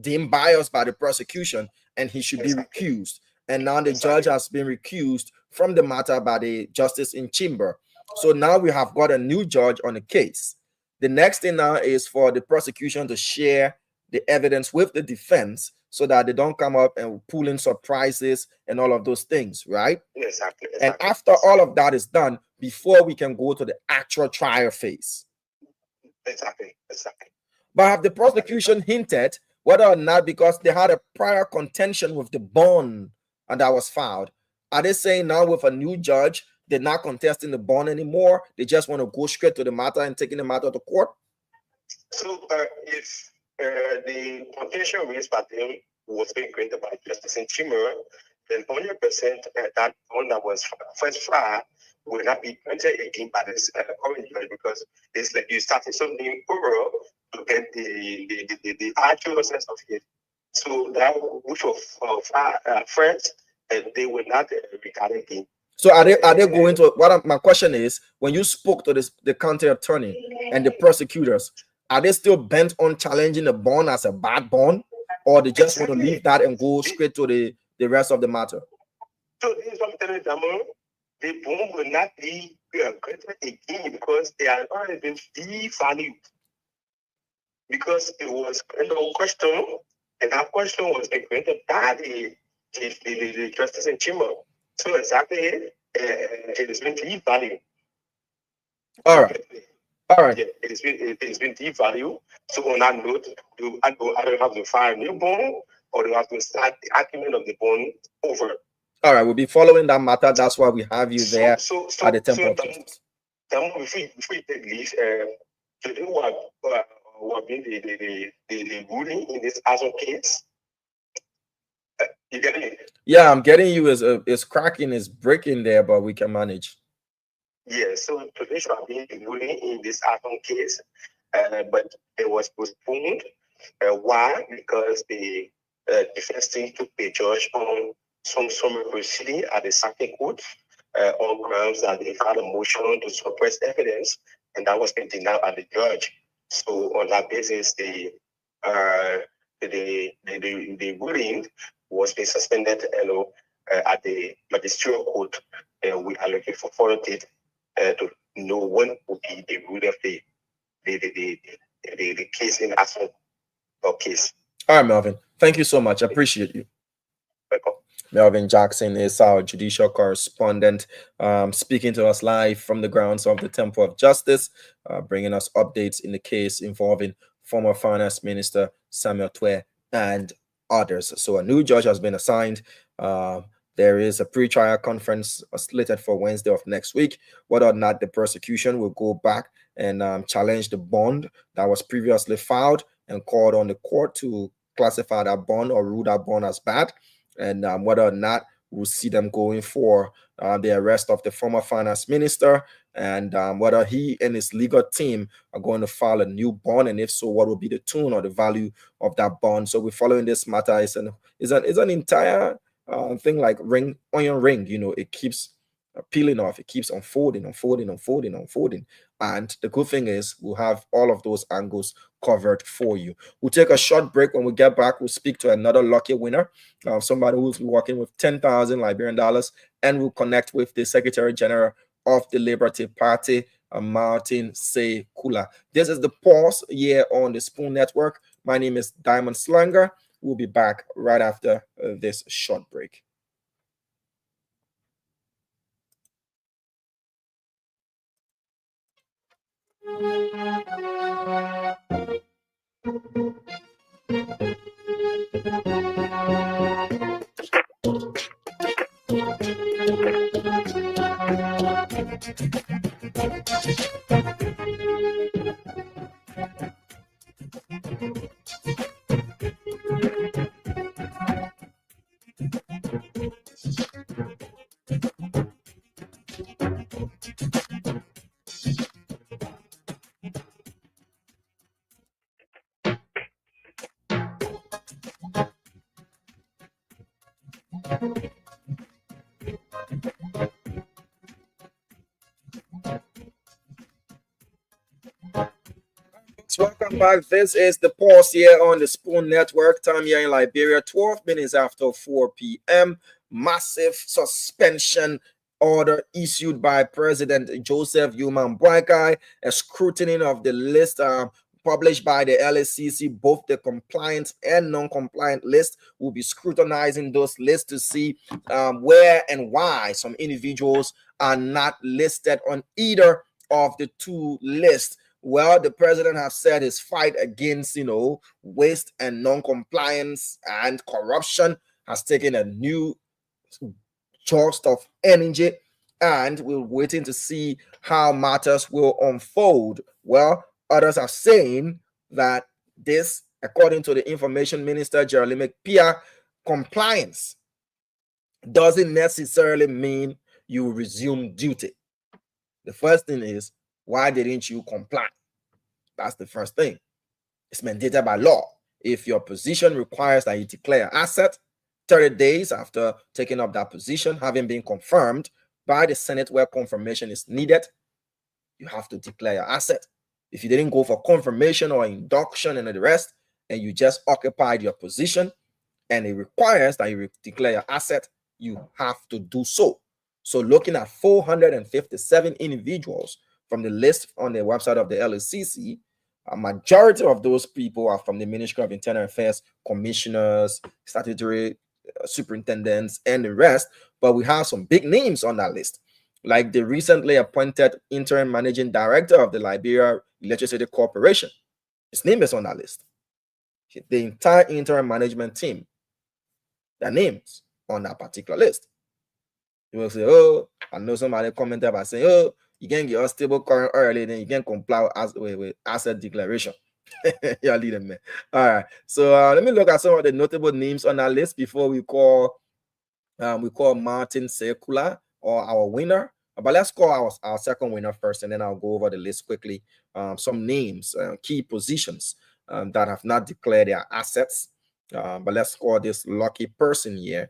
deemed biased by the prosecution and he should be recused. And now the judge has been recused from the matter by the justice in chamber. So now we have got a new judge on the case. The next thing now is for the prosecution to share the evidence with the defense so that they don't come up and pull in surprises and all of those things, right? Exactly. And after all of that is done, before we can go to the actual trial phase. Exactly. But have the prosecution hinted whether or not, because they had a prior contention with the bond and that was filed, are they saying now with a new judge, they're not contesting the bond anymore? They just want to go straight to the matter and taking the matter to court? So if the contention raised by them was being granted by Justice in Chimera, then 100% that bond that was first filed will not be granted again by this current judge, because it's like you started something over to get the actual sense of it. So that which was first, they will not regard again. So are they going to, my question is, when you spoke to the county attorney and the prosecutors, are they still bent on challenging the bond as a bad bond, or they just want to leave that and go straight to the rest of the matter? So this is what I'm telling you, the bond will not be granted again because they are already been devalued. Because it was a question, and that question was granted by the justice in chamber. So exactly, it has been devalued. All right. Yeah, it has been devalued. So on that note, I don't have to file a new bond, or do I have to start the argument of the bond over? All right, we'll be following that matter. That's why we have you there at the Temple of Justice. Before you take leave, today what been the ruling in this other case? You get it? Yeah, I'm getting you. It's cracking, it's breaking there, but we can manage. Yeah, so today should have been the ruling in this other case, but it was postponed. Why? Because the defense team took the judge on some summary proceeding at the circuit court on grounds that they had a motion to suppress evidence, and that was been denied by the judge. So on that basis, the ruling was being suspended, at the magisterial court, and we are looking for further date to know when will be the ruling of the case in action or case. All right, Melvin. Thank you so much. I appreciate you. Melvin Jackson is our judicial correspondent, speaking to us live from the grounds of the Temple of Justice, bringing us updates in the case involving former Finance Minister Samuel Twe and others. So a new judge has been assigned. There is a pre-trial conference slated for Wednesday of next week. Whether or not the prosecution will go back and challenge the bond that was previously filed and called on the court to classify that bond or rule that bond as bad, and whether or not we'll see them going for the arrest of the former finance minister, and whether he and his legal team are going to file a new bond, and if so, what will be the tune or the value of that bond. So we're following this matter. It's an entire thing like onion ring. It keeps peeling off. It keeps unfolding. And the good thing is we'll have all of those angles covered for you. We'll take a short break. When we get back, we'll speak to another lucky winner, somebody who's working with 10,000 Liberian dollars, and we'll connect with the Secretary General of the Liberty Party, Martin Sekula. This is the Pulse here on the Spoon Network. My name is Diamond Slanger. We'll be back right after this short break. Welcome back. This is the Pulse here on the Spoon Network. Time here in Liberia, 12 minutes after 4 p.m. Massive suspension order issued by President Joseph Yuma Mbwakai. A scrutiny of the list published by the LACC, both the compliant and non-compliant list, will be scrutinizing those lists to see where and why some individuals are not listed on either of the two lists. Well, the president has said his fight against, waste and non-compliance and corruption has taken a new burst of energy, and we're waiting to see how matters will unfold. Well, others are saying that this, according to the Information Minister, Minister Piah, compliance doesn't necessarily mean you resume duty. The first thing is, why didn't you comply? That's the first thing. It's mandated by law. If your position requires that you declare an asset 30 days after taking up that position, having been confirmed by the Senate where confirmation is needed, you have to declare your asset. If you didn't go for confirmation or induction and the rest, and you just occupied your position, and it requires that you declare your asset, you have to do so. So looking at 457 individuals from the list on the website of the LACC, a majority of those people are from the Ministry of Internal Affairs, commissioners, statutory superintendents, and the rest. But we have some big names on that list, like the recently appointed interim managing director of the Liberia Electricity Corporation. His name is on that list. The entire interim management team, their names on that particular list. You will say, oh, I know somebody commented by saying, oh, you can get a stable current early, then you can comply with asset declaration. You're leading me. All right. So let me look at some of the notable names on that list before we call Martin Sekula or our winner. But let's call our second winner first, and then I'll go over the list quickly. Some names, key positions that have not declared their assets. But let's call this lucky person here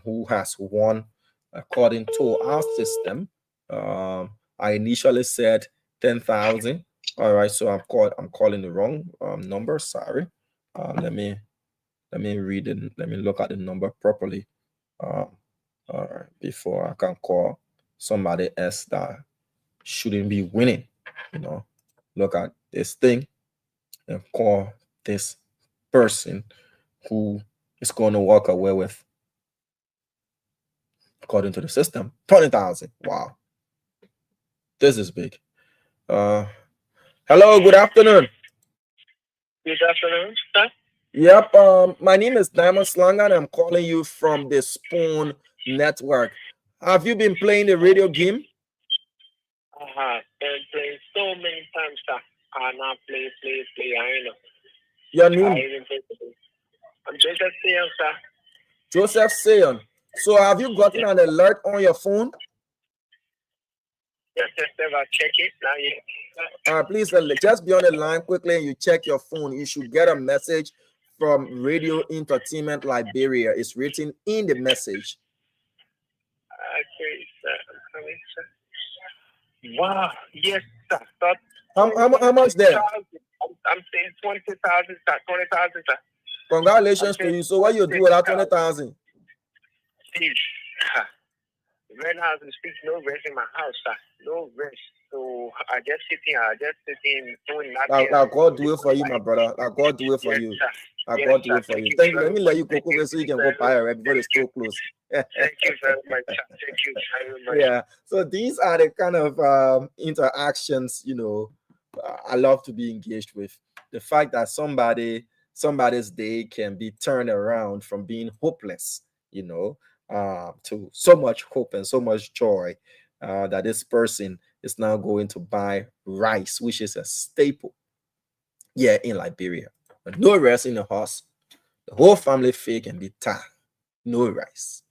who has won according to our system. I initially said 10,000. All right, so I'm calling the wrong number. Sorry. Let me read it. Let me look at the number properly. All right, before I can call somebody else that shouldn't be winning. Look at this thing and call this person who is going to walk away with according to the system. 20,000. Wow. This is big. Hello, good afternoon. Good afternoon, sir. Yep, my name is Diamond Slanga and I'm calling you from the Spoon Network. Have you been playing the radio game? Been playing so many times, sir. I now play. I know. Your I name? even play. I'm Joseph Piah, sir. Joseph Sayon. So have you gotten an alert on your phone? Yes, I'll check it now. Yeah. Please just be on the line quickly and you check your phone. You should get a message from Radio Entertainment Liberia. It's written in the message. Okay, sir. I'm coming, sir. Wow. Yes, sir. How much there? I'm saying 20,000, sir. 20,000, sir. Congratulations to you. So what you do with that 20,000? Right now, as we speak, no rest in my house, sir. No rest. So I just sitting doing nothing. Now God do it for you, my brotder. Now God do it for you. Now God do it for you. Thank you. Let me let you go over so you can go buy right before the store close. Thank you very much, sir. Thank you very much. Yeah. So these are the kind of interactions, I love to be engaged with. The fact that somebody's day can be turned around from being hopeless, to so much hope and so much joy, that this person is now going to buy rice, which is a staple in Liberia. But no rice in the house, the whole family fake and be tired. No rice,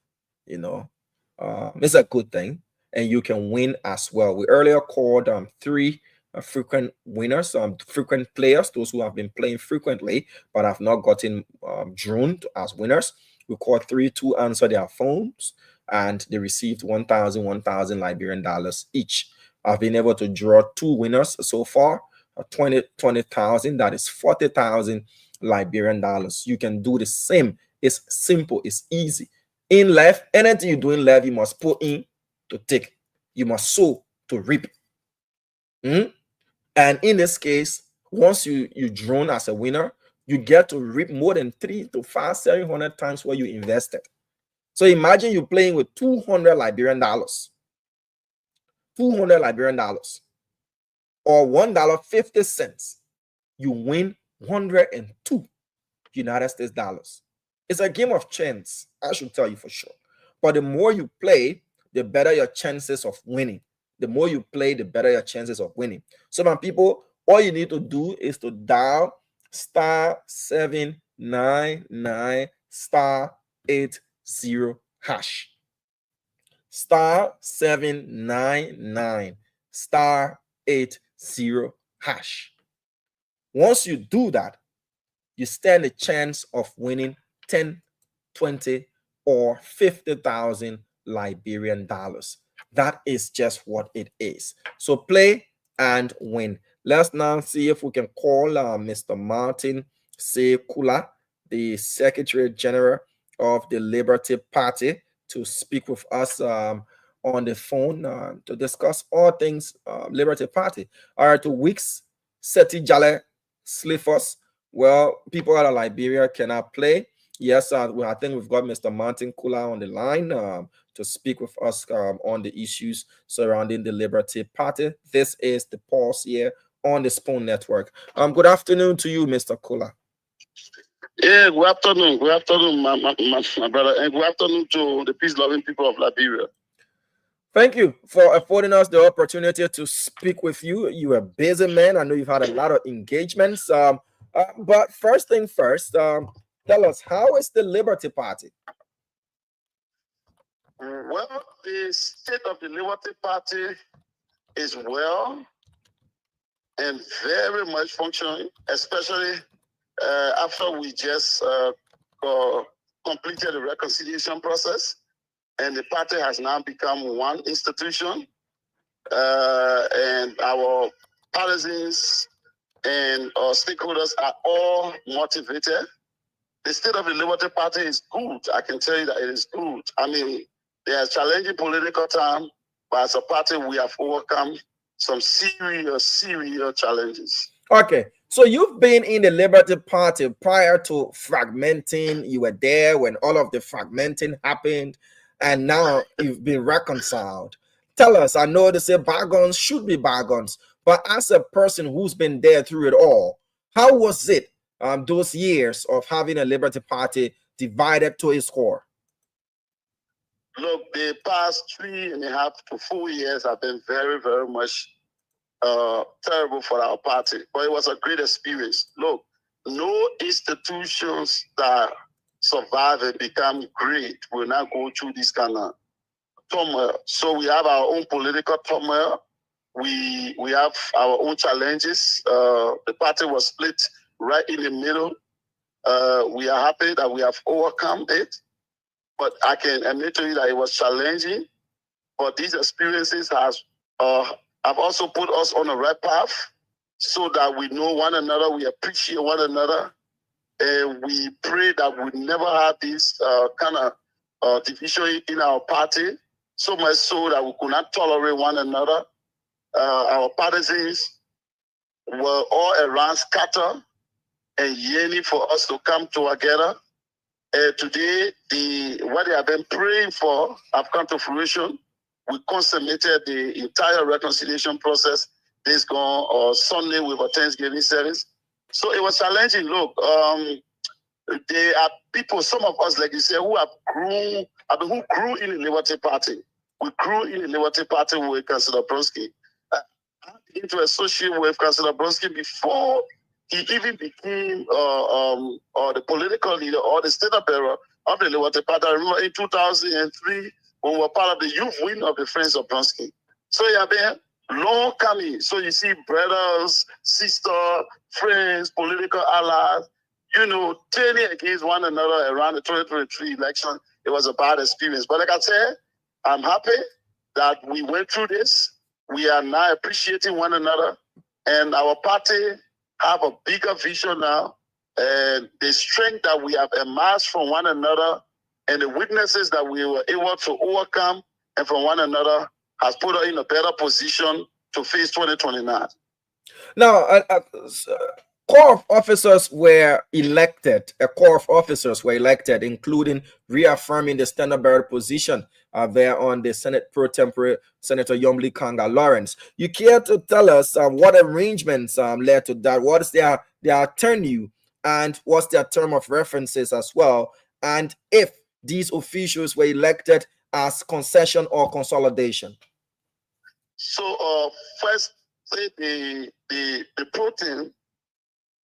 it's a good thing, and you can win as well. We earlier called three frequent winners, frequent players, those who have been playing frequently but have not gotten drawn as winners. We called 3 to answer their phones, and they received 1,000 Liberian dollars each. I've been able to draw 2 winners so far, 20,000. That is 40,000 Liberian dollars. You can do the same. It's simple. It's easy. In life, anything you do in life, you must put in to take. You must sow to reap. And in this case, once you drawn as a winner, you get to reap more than 3 to 5, 700 times what you invested. So imagine you playing with 200 Liberian dollars. 200 Liberian dollars. Or $1.50. You win 102 United States dollars. It's a game of chance, I should tell you for sure. But the more you play, the better your chances of winning. The more you play, the better your chances of winning. So, my people, all you need to do is to dial *799 *80 hash. *799 *80 hash. Once you do that, you stand a chance of winning 10, 20, or 50,000 Liberian dollars. That is just what it is. So play and win. Let's now see if we can call Mr. Martin Sekula, the Secretary General of the Liberty Party, to speak with us on the phone to discuss all things Liberty Party. All right, 2 weeks, Seti Jale Slifos. Well, people out of Liberia cannot play. Yes, I think we've got Mr. Martin Kula on the line to speak with us on the issues surrounding the Liberty Party. This is the Pulse here on the Spoon Network. Good afternoon to you, Mr. Kula. Yeah, good afternoon. Good afternoon, my brother. And good afternoon to the peace-loving people of Liberia. Thank you for affording us the opportunity to speak with you. You're a busy man. I know you've had a lot of engagements. But first thing first, tell us, how is the Liberty Party? Well, the state of the Liberty Party is well and very much functioning, especially after we just completed the reconciliation process, and the party has now become one institution, and our partisans and our stakeholders are all motivated. The state of the Liberty Party is good. I can tell you that it is good. I mean, there's challenging political time, but as a party, we have overcome some serious challenges. Okay, so you've been in the Liberty Party prior to fragmenting. You were there when all of the fragmenting happened. and now you've been reconciled. Tell us, I know they say bygones should be bygones, but as a person who's been there through it all, how was it those years of having a Liberty Party divided to its core? Look, the past 3.5 to 4 years have been very, very much terrible for our party, but it was a great experience. Look, no institutions that survive and become great will not go through this kind of turmoil. So we have our own political turmoil. We have our own challenges. The party was split right in the middle. We are happy that we have overcome it, but I can admit to you that it was challenging. But these experiences have also put us on the right path, so that we know one another, we appreciate one another, and we pray that we never have this kind of division in our party, so much so that we could not tolerate one another. Our partisans were all around scattered and yearning for us to come together. Today, what they have been praying for have come to fruition. We consummated the entire reconciliation process this Sunday with a Thanksgiving service. So it was challenging. Look, there are people, some of us, like you said, who who grew in the Liberty Party. We grew in the Liberty Party with Councillor Brodsky. I began to associate with Councillor Brodsky before he even became the political leader or the state bearer of the Liberty Party. I remember in 2003, when we were part of the youth wing of the Friends of Brodsky. So it has been long coming. So you see brothers, sisters, friends, political allies, turning against one another around the 2023 election. It was a bad experience. But like I said, I'm happy that we went through this. We are now appreciating one another, and our party have a bigger vision now, and the strength that we have amassed from one another and the weaknesses that we were able to overcome and from one another has put us in a better position to face 2029. Now, core of officers were elected. A core of officers were elected, including reaffirming the standard bearer position there on the Senate pro tempore, Senator Yomli Kanga Lawrence. You care to tell us what arrangements led to that? What is their tenure, and what's their term of references as well? And if these officials were elected as concession or consolidation? So first, the protein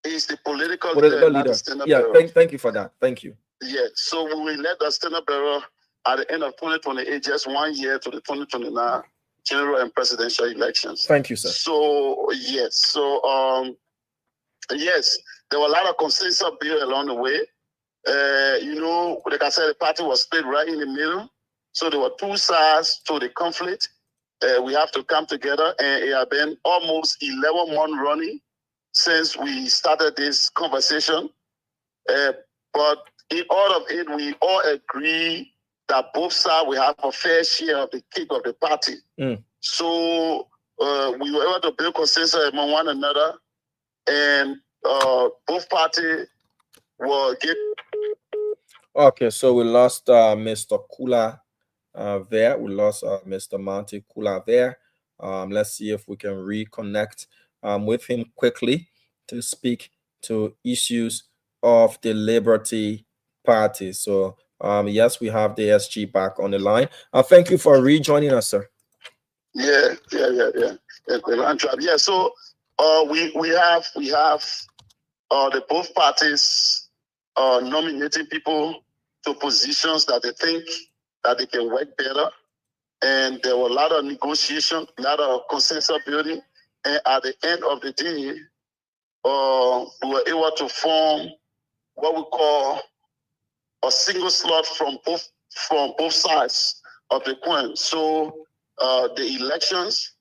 is the political leader. Not the standard bearer. Thank you for that. Thank you. Yeah, so we will let the standard bearer at the end of 2028, just 1 year to the 2029 general and presidential elections. Thank you, sir. So yes, yes, there were a lot of consensus built along the way. Like I said, the party was split right in the middle. So there were two sides to the conflict. We have to come together, and it has been almost 11 months running since we started this conversation. But in all of it, we all agree that both sides will have a fair share of the cake of the party. So we were able to build consensus among one another, and both parties were given. Okay, so we lost Mr. Kula there. We lost Mr. Monty Kula there. Let's see if we can reconnect with him quickly to speak to issues of the Liberty Party. So yes, we have the SG back on the line. Thank you for rejoining us, sir. Yeah. So we have the both parties nominating people to positions that they think that they can work better, and there were a lot of negotiation, a lot of consensus building, and at the end of the day, we were able to form what we call a single slot from both sides of the coin. So the elections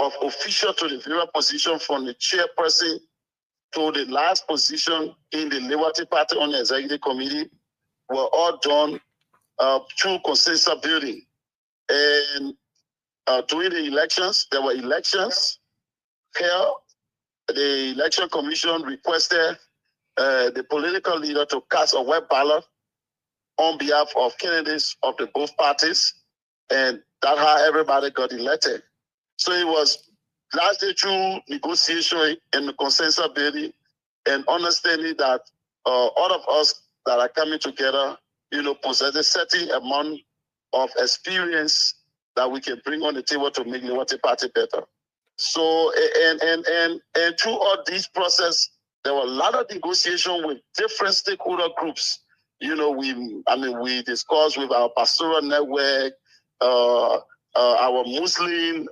of official to the various position, from the chairperson to the last position in the Liberty Party on the executive committee, were all done through consensus building. And during the elections, there were elections held. The election commission requested the political leader to cast a web ballot on behalf of candidates of the both parties, and that's how everybody got elected. So it was largely through negotiation and consensus building and understanding that all of us that are coming together, possess a certain amount of experience that we can bring on the table to make the Liberty Party better. So, and through all this process, there were a lot of negotiation with different stakeholder groups. We discussed with our pastoral network, our Muslim,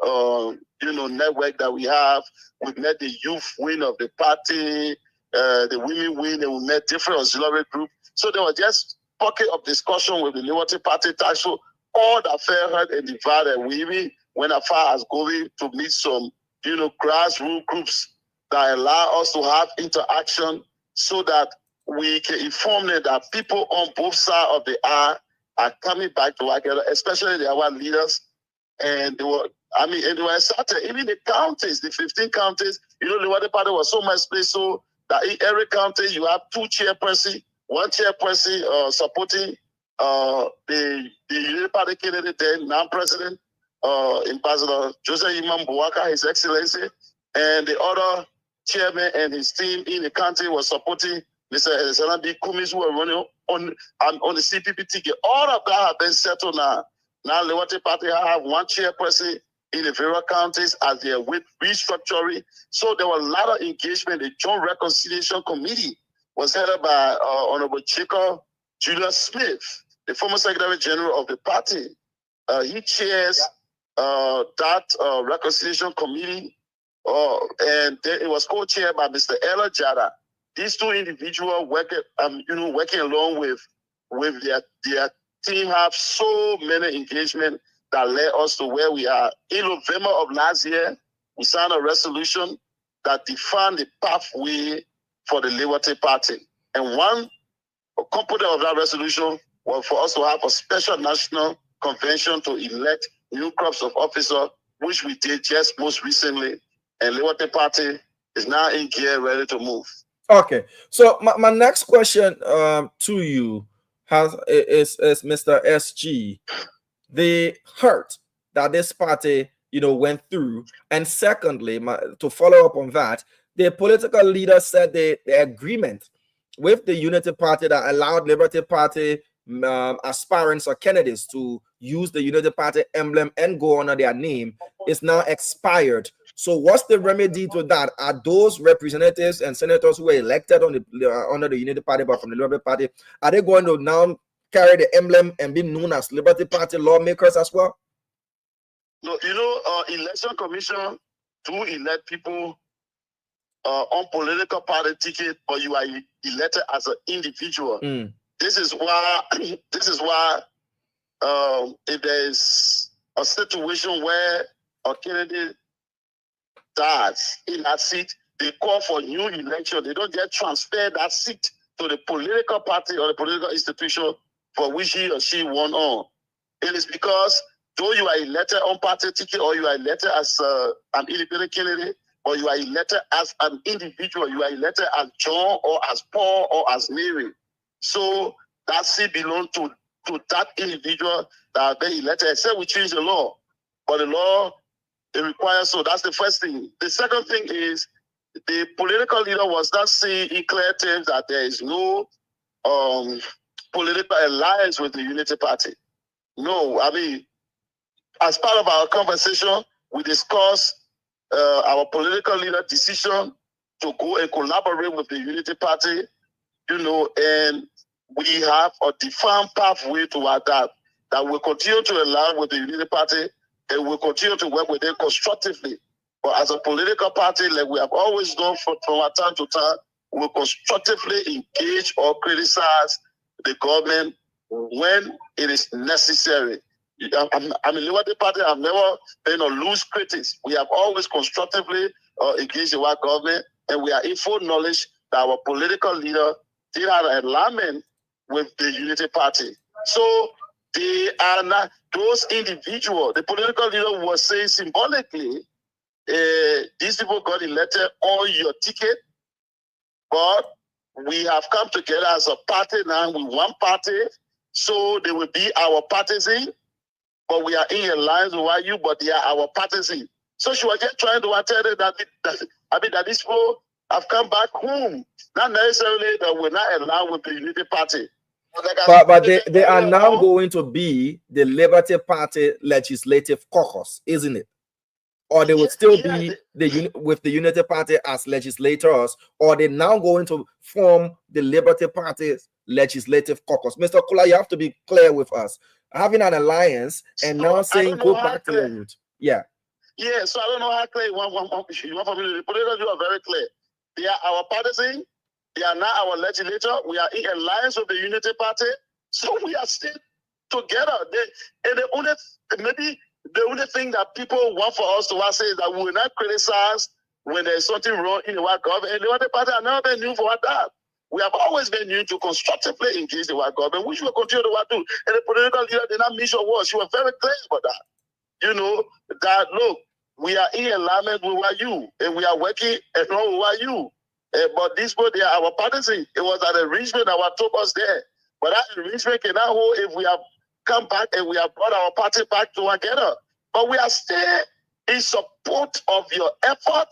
network that we have. We met the youth wing of the party, the women wing, and we met different auxiliary groups. So there was just pocket of discussion with the Liberty Party. So all that fell hurt and divided. We even went as far as going to meet some, grassroots groups that allow us to have interaction so that we can inform them that people on both sides of the aisle are coming back to work together, especially our leaders. And they were excited. Even the counties, the 15 counties, the Liberty Party was so much space so that in every county you have two chairpersons, one chairperson supporting the Unity Party candidate, then now-president, Ambassador Joseph Imam Bouaka, His Excellency, and the other chairman and his team in the county was supporting Mr. Alexander B. Kumis, who were running on the CPP ticket. All of that have been settled now. Now, the Liberty Party have one chairperson in the various counties as they are with restructuring. So there was a lot of engagement. The Joint Reconciliation Committee was headed by Honorable Jacob Julius Smith, the former Secretary General of the party. He chairs that Reconciliation Committee, and it was co-chaired by Mr. Ella Jada. These two individuals working along with their team have so many engagement that led us to where we are. In November of last year, we signed a resolution that defined the pathway for the Liberty Party. And one component of that resolution was for us to have a special national convention to elect new crops of officers, which we did just most recently. And Liberty Party is now in gear, ready to move. Okay, so my next question to you is Mr. SG, the hurt that this party went through, and secondly, to follow up on that, the political leaders said the agreement with the Unity Party that allowed Liberty Party aspirants or candidates to use the Unity Party emblem and go under their name is now expired. So what's the remedy to that? Are those representatives and senators who were elected on under the Unity Party but from the Liberty Party, are they going to now carry the emblem and be known as Liberty Party lawmakers as well? No, Election Commission do elect people on political party ticket, but you are elected as an individual. This is why if there's a situation where a candidate dies in that seat, they call for new election. They don't just transfer that seat to the political party or the political institution for which he or she won on. It is because though you are elected on party ticket or you are elected as an independent candidate or you are elected as an individual, you are elected as John or as Paul or as Mary. So that seat belongs to that individual that they elected, except we change the law. But the law, it requires, so that's the first thing. The second thing is the political leader was not saying in clear terms that there is no political alliance with the Unity Party. No, as part of our conversation, we discussed our political leader decision to go and collaborate with the Unity Party, and we have a defined pathway toward that will continue to align with the Unity Party and we'll continue to work with them constructively. But as a political party, like we have always done from our time to time, we'll constructively engage or criticize the government when it is necessary. Liberty Party have never been a loose critics. We have always constructively engaged with our government, and we are in full knowledge that our political leader did have an alignment with the Unity Party. So they are not those individuals. The political leader was saying symbolically, these people got elected on your ticket, but we have come together as a party now with one party. So they will be our partisan, but we are in alliance with you, but they are our partisan. So she was just trying to tell them that these people have come back home. Not necessarily that we're not aligned with the Unity Party. But they are now going to be the Liberty Party Legislative Caucus, isn't it? Or they will still be with the Unity Party as legislators, or they're now going to form the Liberty Party's Legislative Caucus. Mr. Kula, you have to be clear with us. Having an alliance and now saying go back to the root. Yeah. Yeah, so I don't know how clear you want for me to put it. You are very clear. They are our partisan. They are not our legislator. We are in alliance with the Unity Party. So we are still together. The only thing that people want for us to say is that we will not criticize when there's something wrong in the white government. And the Unity Party are never been new for that. We have always been new to constructively engage the white government, which we will continue to do. And the political leader did not miss your words. She was very clear about that. You know, that look, we are in alignment with you, and we are working along with you. But these people, they are our partisan. It was an arrangement that took us there. But that arrangement cannot hold if we have come back and we have brought our party back together. But we are still in support of your effort,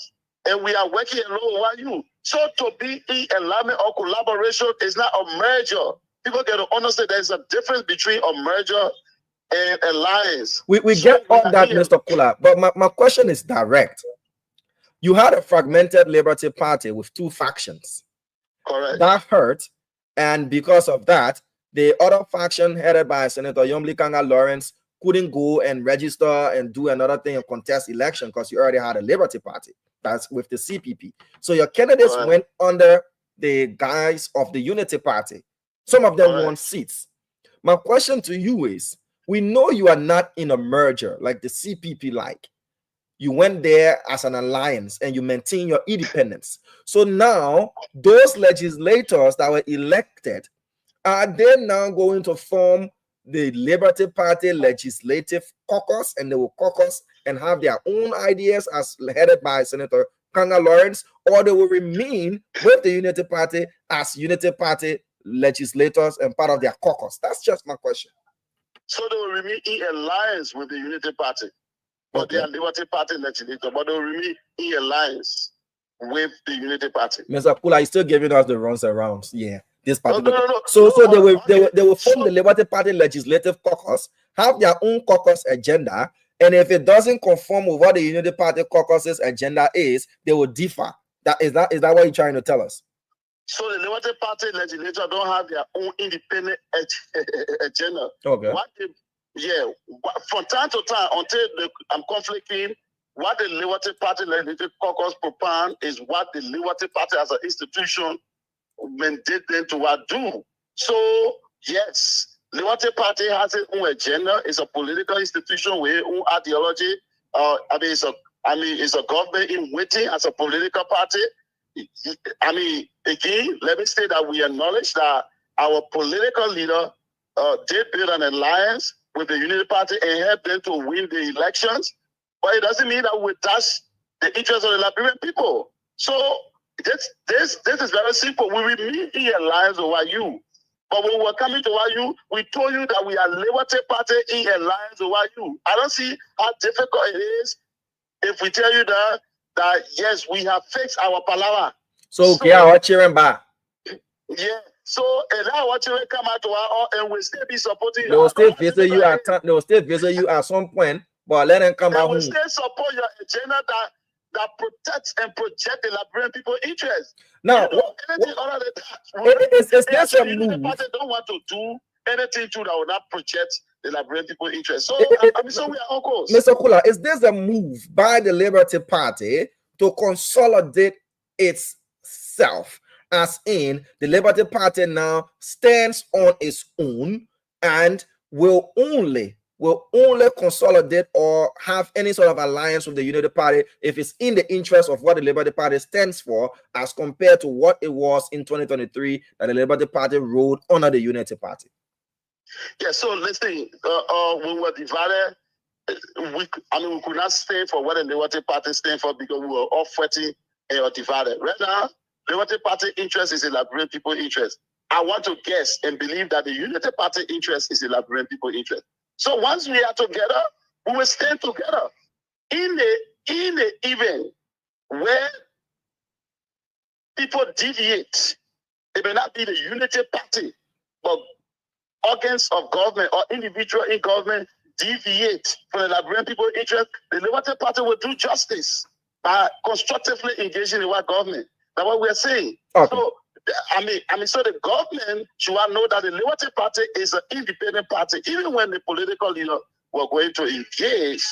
and we are working along with you. So to be in alignment or collaboration is not a merger. People get to understand there's a difference between a merger and alliance. We get on that, Mr. Kula, but my question is direct. You had a fragmented Liberty Party with two factions. Correct. That hurt, and because of that, the other faction headed by Senator Yomli Kanga Lawrence couldn't go and register and do another thing and contest election because you already had a Liberty Party. That's with the CPP. So your candidates went under the guise of the Unity Party. Some of them won seats. My question to you is, we know you are not in a merger like the CPP like. You went there as an alliance and you maintain your independence. So now those legislators that were elected, are they now going to form the Liberty Party Legislative Caucus, and they will caucus and have their own ideas as headed by Senator Kanga Lawrence, or they will remain with the Unity Party as Unity Party legislators and part of their caucus? That's just my question. So they will remain in alliance with the Unity Party, but they are Liberty Party legislator, but they will remain in alliance with the Unity Party. Mr. Kula, you're still giving us the runs around. Yeah. This party. No. So they will form the Liberty Party Legislative Caucus, have their own caucus agenda, and if it doesn't conform with what the Unity Party caucus's agenda is, they will differ. Is that what you're trying to tell us? So the Liberty Party legislature don't have their own independent agenda. Okay. From time to time, until I'm conflicting, what the Liberty Party legislative caucus propound is what the Liberty Party as an institution mandate them to do. So yes, Liberty Party has its own agenda. It's a political institution with its own ideology. It's a government in waiting as a political party. Again, let me say that we acknowledge that our political leader did build an alliance with the Unity Party and help them to win the elections. But it doesn't mean that we touch the interests of the Liberian people. So this is very simple. We remain in alliance with you. But when we were coming to you, we told you that we are Liberty Party in alliance with you. I don't see how difficult it is if we tell you that yes, we have fixed our palaver. So our cheering back. Yeah. So and now what you come out to our and we still be supporting you. They will still visit you at some point, but let them come out. We still support your agenda that protects and projects the Liberian people's interests. Now, anything other than it's just a move. The party don't want to do anything that will not project the Liberian people's interests. So, so we are uncles. Mr. Kula, is this a move by the Liberty Party to consolidate itself? As in, the Liberty Party now stands on its own and will only consolidate or have any sort of alliance with the Unity Party if it's in the interest of what the Liberty Party stands for, as compared to what it was in 2023 that the Liberty Party rode under the Unity Party. Yeah, so listen, we were divided. We could not stand for what the Liberty Party stand for because we were all fighting and were divided. Right now, Liberty Party interest is in Liberian people's interest. I want to guess and believe that the Unity Party interest is the Liberian people interest. So once we are together, we will stand together. In the event where people deviate, it may not be the Unity Party, but organs of government or individual in government deviate from the Liberian people interest, the Liberty Party will do justice by constructively engaging in our government. That's what we are saying. Okay. So so the government should know that the Liberty Party is an independent party. Even when the political leader were going to engage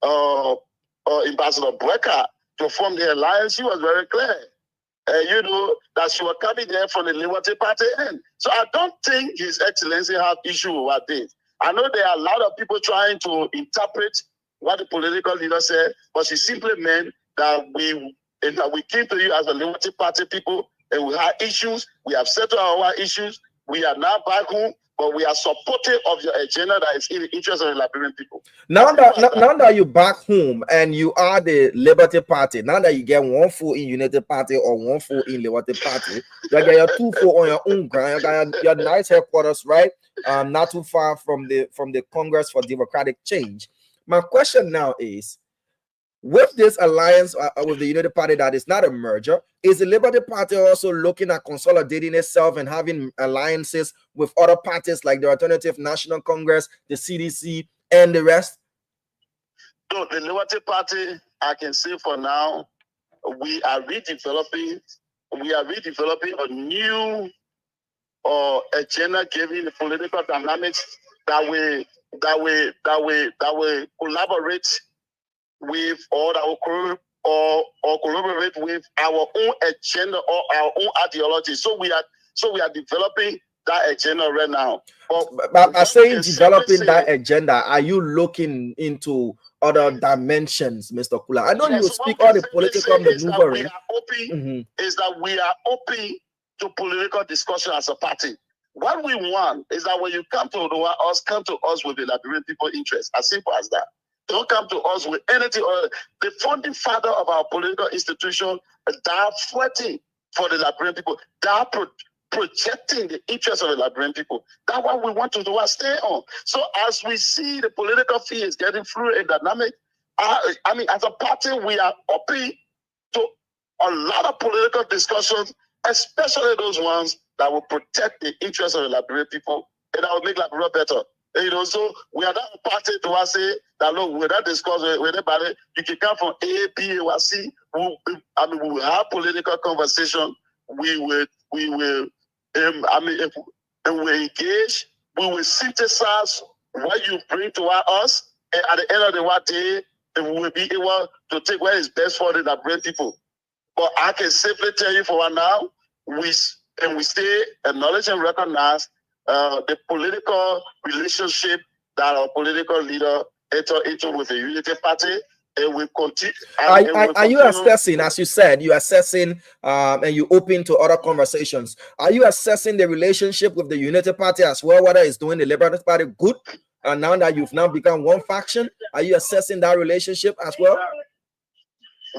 Ambassador Brecker to form the alliance, she was very clear. That she was coming there from the Liberty Party end. So I don't think His Excellency have issue with this. I know there are a lot of people trying to interpret what the political leader said, but she simply meant that we came to you as a Liberty Party people and we had issues. We have settled our issues. We are now back home, but we are supportive of your agenda that is in the interest of the Liberian people. Now that you're back home and you are the Liberty Party, now that you get one foot in United Party or one foot in Liberty Party, you get your 2 foot on your own ground. You got your nice headquarters, right? Not too far from the Congress for Democratic Change. My question now is, with this alliance with the United Party that is not a merger, is the Liberty Party also looking at consolidating itself and having alliances with other parties like the Alternative National Congress, the CDC, and the rest? So the Liberty Party, I can say for now, we are redeveloping a new agenda given the political dynamics that we collaborate with or that will collaborate with our own agenda or our own ideology. So we are developing that agenda right now. But by saying developing that agenda, are you looking into other dimensions, Mr. Kula? I know you speak all the political maneuvering. Is that we are open to political discussion as a party. What we want is that when you come to us, come to us with the Liberian people interest. As simple as that. Don't come to us with anything. The founding father of our political institution, they're fighting for the Liberian people. They're projecting the interests of the Liberian people. That's what we want to do and stay on. So as we see the political field is getting fluid and dynamic, as a party, we are open to a lot of political discussions, especially those ones that will protect the interests of the Liberian people and that will make Liberia better. So we are not a party to say that look, we're not discussing with anybody. You can come from A, B, or C. We will have political conversation. We will engage. We will synthesize what you bring to us, and at the end of the day, we will be able to take what is best for the Liberian people. But I can simply tell you for now, we stay acknowledge and recognize the political relationship that our political leader entered into with the Unity Party, and we continue. Are you assessing, as you said, you assessing and you open to other conversations? Are you assessing the relationship with the Unity Party as well, whether it's doing the Liberty Party good? And now that you've now become one faction, are you assessing that relationship as well?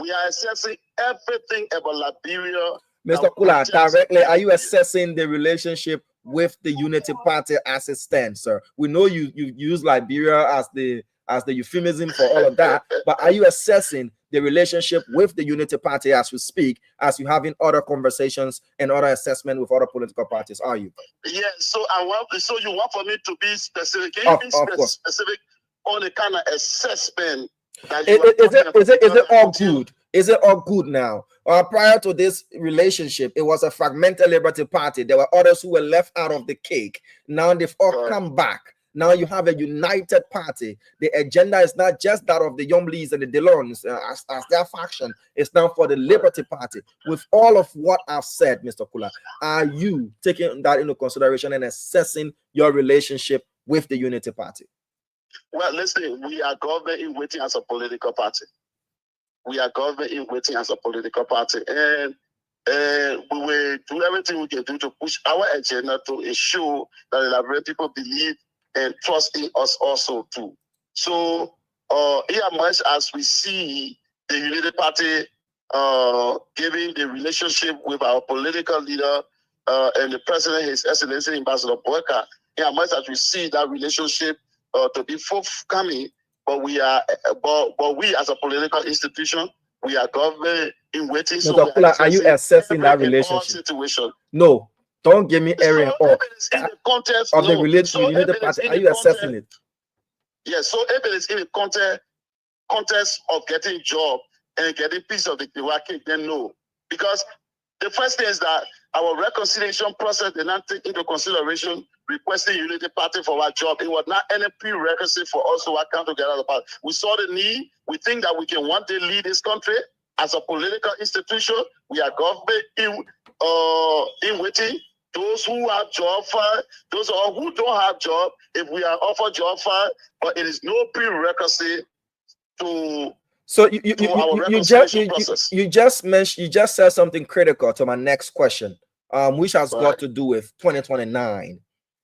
We are assessing everything about Liberia. Mr. Kula, directly, are you assessing the relationship with the Unity Party as it stands, sir? We know you use Liberia as the euphemism for all of that, but are you assessing the relationship with the Unity Party as we speak, as you having other conversations and other assessment with other political parties? Are you? Yes. So you want for me to be specific? Can you be specific on the kind of assessment? Is it all good? Is it all good now? Prior to this relationship, it was a fragmented Liberty Party. There were others who were left out of the cake. Now they've all come back. Now you have a united party. The agenda is not just that of the Yomblis and the Delons as their faction. It's now for the Liberty Party. With all of what I've said, Mr. Kula, are you taking that into consideration and assessing your relationship with the Unity Party? Well, listen, we are government in waiting as a political party. We are government in waiting as a political party. And we will do everything we can do to push our agenda to ensure that the Liberian people believe and trust in us also too. So, much as we see the Unity Party giving the relationship with our political leader and the president, His Excellency Ambassador Boyka, yeah, much as we see that relationship to be forthcoming, but we are, but we as a political institution, we are government in waiting. So are you assessing that relationship? Situation? No, don't give me area in the context of the related party. Are you assessing it? Yes. So if it is in the context of getting job and getting piece of the cake, then no, because the first thing is that our reconciliation process did not take into consideration requesting unity party for our job. It was not any prerequisite for us to come together as a party. We saw the need. We think that we can one day lead this country as a political institution. We are government in waiting. Those who have job file, those who don't have job, if we are offered job file, but it is no prerequisite to. So you just said something critical to my next question, which has got to do with 2029,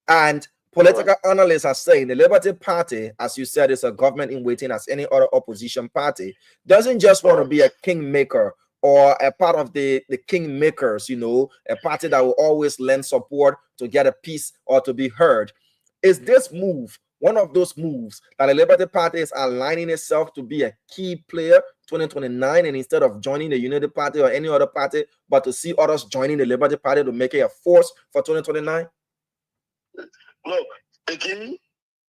and political analysts are saying the Liberty Party, as you said, is a government in waiting as any other opposition party, doesn't just want to be a kingmaker or a part of the kingmakers, you know, a party that will always lend support to get a piece or to be heard. Is this move one of those moves that the Liberty Party is aligning itself to be a key player 2029, and instead of joining the Unity Party or any other party, but to see others joining the Liberty Party to make it a force for 2029? Look, again,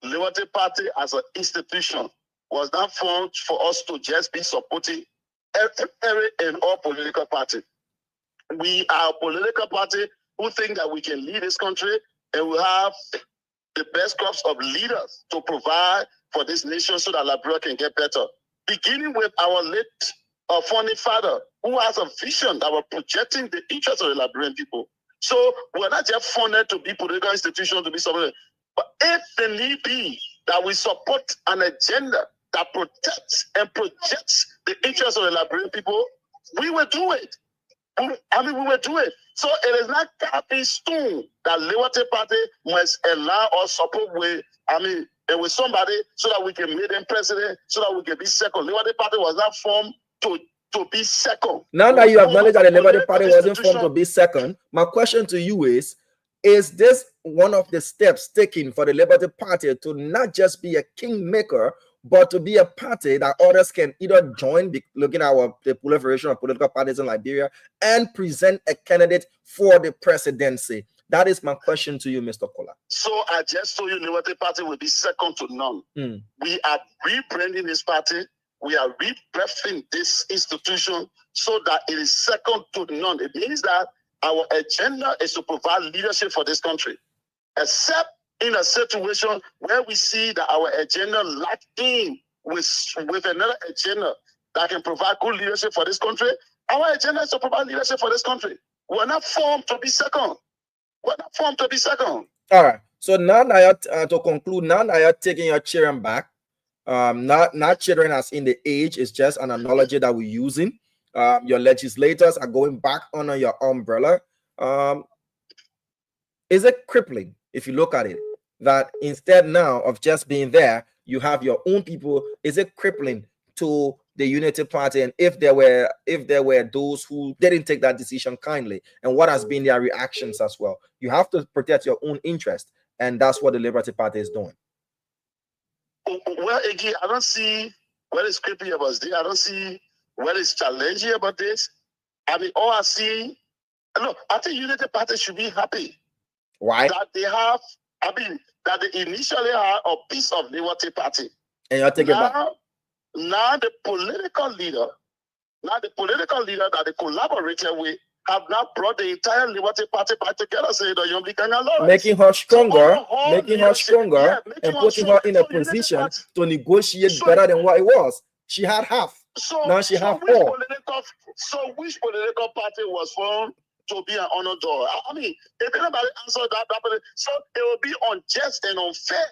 Liberty Party as an institution was not formed for us to just be supporting every and all political party. We are a political party who think that we can lead this country, and we have the best crops of leaders to provide for this nation so that Liberia can get better. Beginning with our late founding father, who has a vision that we're projecting the interests of the Liberian people. So we're not just funded to be political institutions to be something, but if the need be that we support an agenda that protects and projects the interests of the Liberian people, we will do it. We will do it. So it is not carving stone that Liberty Party must allow or support with, with somebody so that we can make them president, so that we can be second. Liberty Party was not formed to be second. Now that you acknowledge that the Liberty Party wasn't formed to be second, my question to you is this one of the steps taken for the Liberty Party to not just be a kingmaker, but to be a party that others can either join, looking at the proliferation of political parties in Liberia, and present a candidate for the presidency? That is my question to you, Mr. Kola. So I just told you Liberty Party will be second to none. We are rebranding this party. We are rebirthing this institution so that it is second to none. It means that our agenda is to provide leadership for this country, except in a situation where we see that our agenda lacks in with another agenda that can provide good leadership for this country. Our agenda is to provide leadership for this country. We're not formed to be second. We're not formed to be second. All right. So now that to conclude, now that you're taking your children back, not children as in the age, it's just an analogy that we're using. Your legislators are going back under your umbrella. Is it crippling, if you look at it, that instead now of just being there, you have your own people? Is it crippling to the Unity Party? And if there were those who didn't take that decision kindly, and what has been their reactions as well? You have to protect your own interest, and that's what the Liberty Party is doing. Well, again, I don't see what is creepy about this. I don't see what is challenging about this. All I see, look, I think Unity Party should be happy. Why? That they have, that they initially had a piece of Liberty Party. And you're taking back. Now the political leader that they collaborated with have now brought the entire Liberty Party back together, making her stronger, and putting her in a position to negotiate better than what it was. She had half. Now she has all. Which political party was formed to be an honor door? If anybody answered that, so it will be unjust and unfair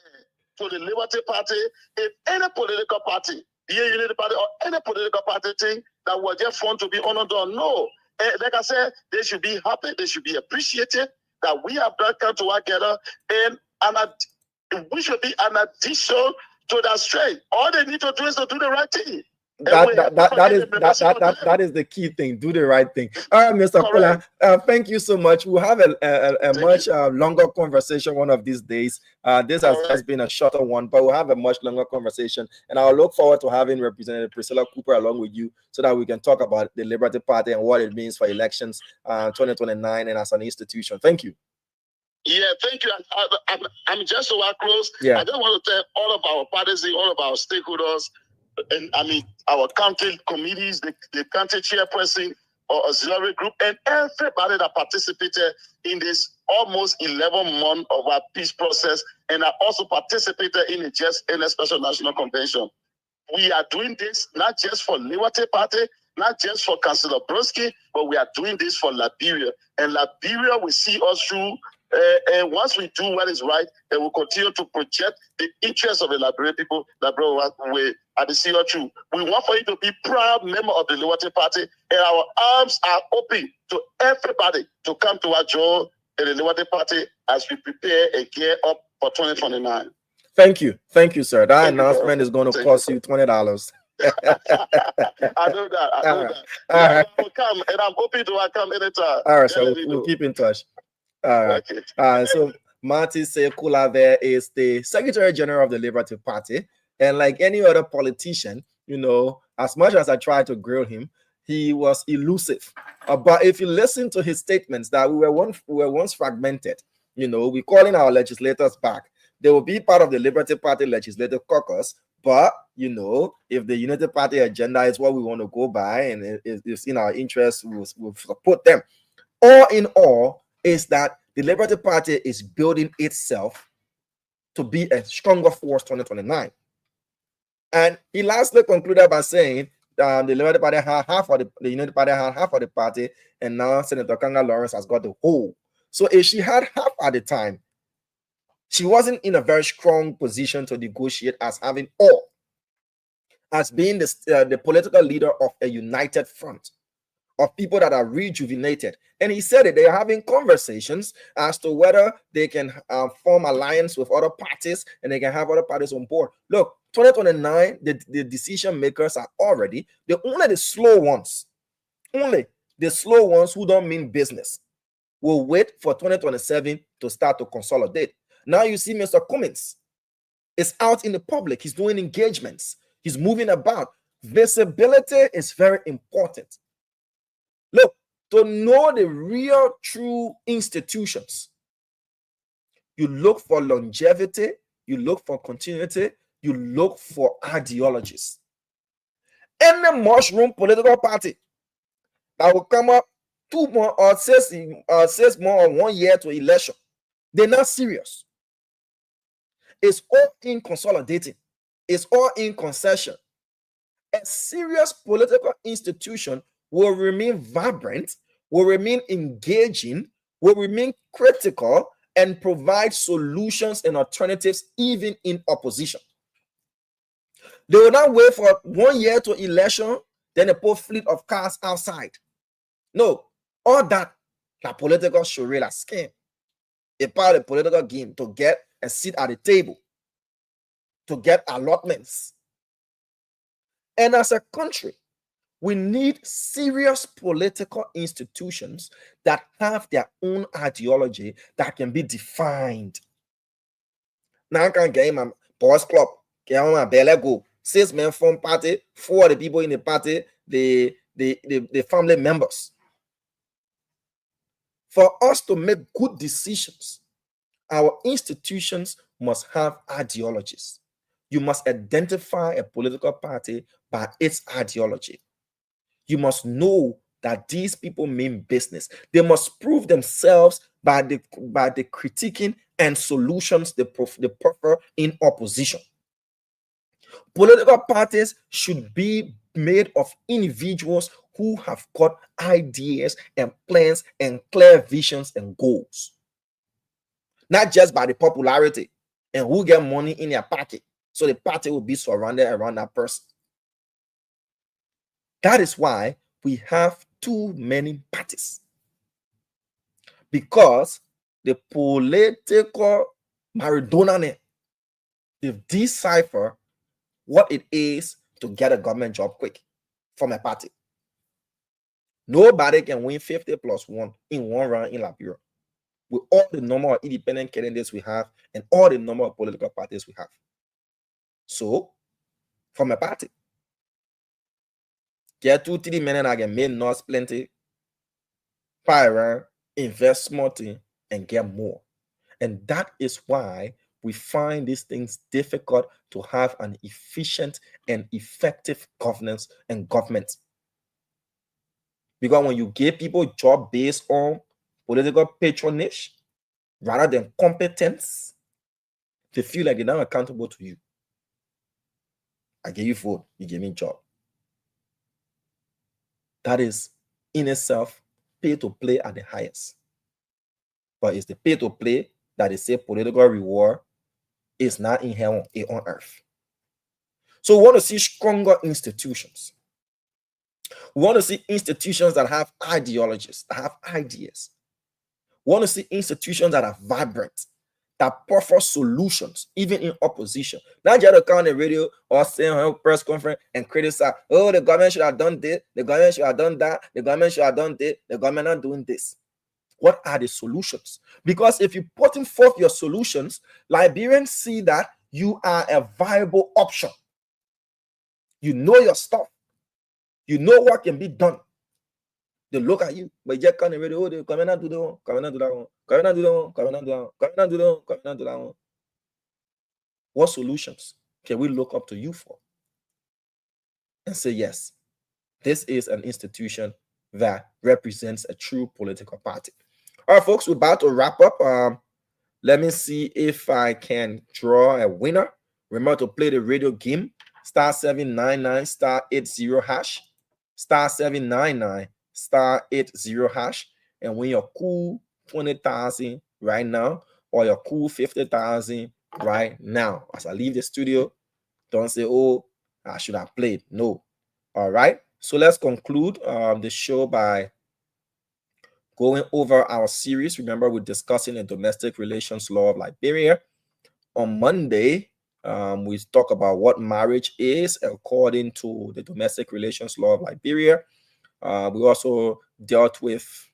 to the Liberty Party if any political party, be a Unity Party or any political party, think that was just formed to be honor door. No. Like I said, they should be happy, they should be appreciated that we have done come together, and we should be an addition to that strength. All they need to do is to do the right thing. That is the key thing. Do the right thing. All right, Mr. Piah, thank you so much. We'll have a much longer conversation one of these days. This has just been a shorter one, but we'll have a much longer conversation, and I'll look forward to having Representative Priscilla Cooper along with you so that we can talk about the Liberty Party and what it means for elections 2029 and as an institution. Thank you. Yeah, thank you. I'm just so close. Yeah. I just want to thank all of our parties, all of our stakeholders, and I mean our county committees, the county chairperson or auxiliary group, and everybody that participated in this almost 11 months of our peace process, and I also participated in a special national convention. We are doing this not just for Liberty Party, not just for Councillor Brodsky, but we are doing this for Liberia, and Liberia will see us through. And once we do what is right, they will continue to project the interests of the Liberian people. Liberia way at the CO2. We want for you to be proud member of the Liberty Party, and our arms are open to everybody to come to our job in the Liberty Party as we prepare and gear up for 2029. Thank you, sir. That announcement is going to cost you $20. I know that. I will come, and I'm hoping to come anytime. All right, so we'll keep in touch. All right. Okay. So Marty Sekula there is the Secretary General of the Liberty Party, and like any other politician, you know, as much as I tried to grill him, he was elusive. But if you listen to his statements, that we were once fragmented. You know, we're calling our legislators back. They will be part of the Liberty Party legislative caucus, but you know, if the Unity Party agenda is what we want to go by, and it's in our interest, we'll support them. All in all, is that the Liberty Party is building itself to be a stronger force 2029. And he lastly concluded by saying the Liberty Party had half of the Unity Party had half of the party, and now Senator Kanga Lawrence has got the whole. So if she had half at the time, she wasn't in a very strong position to negotiate as having all, as being the political leader of a united front of people that are rejuvenated. And he said that they are having conversations as to whether they can form alliance with other parties and they can have other parties on board. Look, 2029, the decision makers are already only the slow ones who don't mean business will wait for 2027 to start to consolidate. Now you see Mr. Cummins is out in the public. He's doing engagements. He's moving about. Visibility is very important. Look, to know the real true institutions, you look for longevity, you look for continuity, you look for ideologies. Any mushroom political party that will come up 2 more or 6 more or 1 year to election, they're not serious. It's all in consolidating. It's all in concession. A serious political institution will remain vibrant, will remain engaging, will remain critical, and provide solutions and alternatives even in opposition. They will not wait for 1 year to election, then a whole fleet of cars outside. No, all that la political charade scheme, a part of the political game to get a seat at the table, to get allotments. And as a country, we need serious political institutions that have their own ideology that can be defined. Now I can get my boss club, get my belly go. 6 men form party, 4 of the people in the party, the family members. For us to make good decisions, our institutions must have ideologies. You must identify a political party by its ideology. You must know that these people mean business. They must prove themselves by the critiquing and solutions they prefer in opposition. Political parties should be made of individuals who have got ideas and plans and clear visions and goals. Not just by the popularity and who get money in their pocket. So the party will be surrounded around that person. That is why we have too many parties. Because the political Maradona, they've deciphered what it is to get a government job quick from a party. Nobody can win 50+1 in one round in Liberia with all the number of independent candidates we have and all the number of political parties we have. So, from a party, get 2-3 men and I can make noise plenty, buy around, invest small thing, and get more. And that is why we find these things difficult to have an efficient and effective governance and government. Because when you give people a job based on political patronage rather than competence, they feel like they're not accountable to you. I gave you vote, you gave me a job. That is in itself pay to play at the highest. But it's the pay to play that they say political reward is not in heaven, it's on earth. So we want to see stronger institutions. We want to see institutions that have ideologies, that have ideas. We want to see institutions that are vibrant, that offer solutions, even in opposition. Not just to come on the radio or say on a press conference and criticize, oh, the government should have done this, the government should have done that, the government should have done this, the government not doing this. What are the solutions? Because if you put forth your solutions, Liberians see that you are a viable option. You know your stuff. You know what can be done. They look at you, but you just can't really, oh, they come and do that one, come and do that one, come and do that one, come and do that one, come and do that one, come and do that one. What solutions can we look up to you for? And say, yes, this is an institution that represents a true political party. All right, folks, we're about to wrap up. Let me see if I can draw a winner. Remember to play the radio game, *799 *80 hash, *799 *80 hash, and win your cool 20,000 right now or your cool 50,000 right now. As I leave the studio, don't say, oh, I should have played. No. All right. So let's conclude the show by going over our series. Remember, we're discussing the domestic relations law of Liberia. On Monday, we talk about what marriage is according to the domestic relations law of Liberia. We also dealt with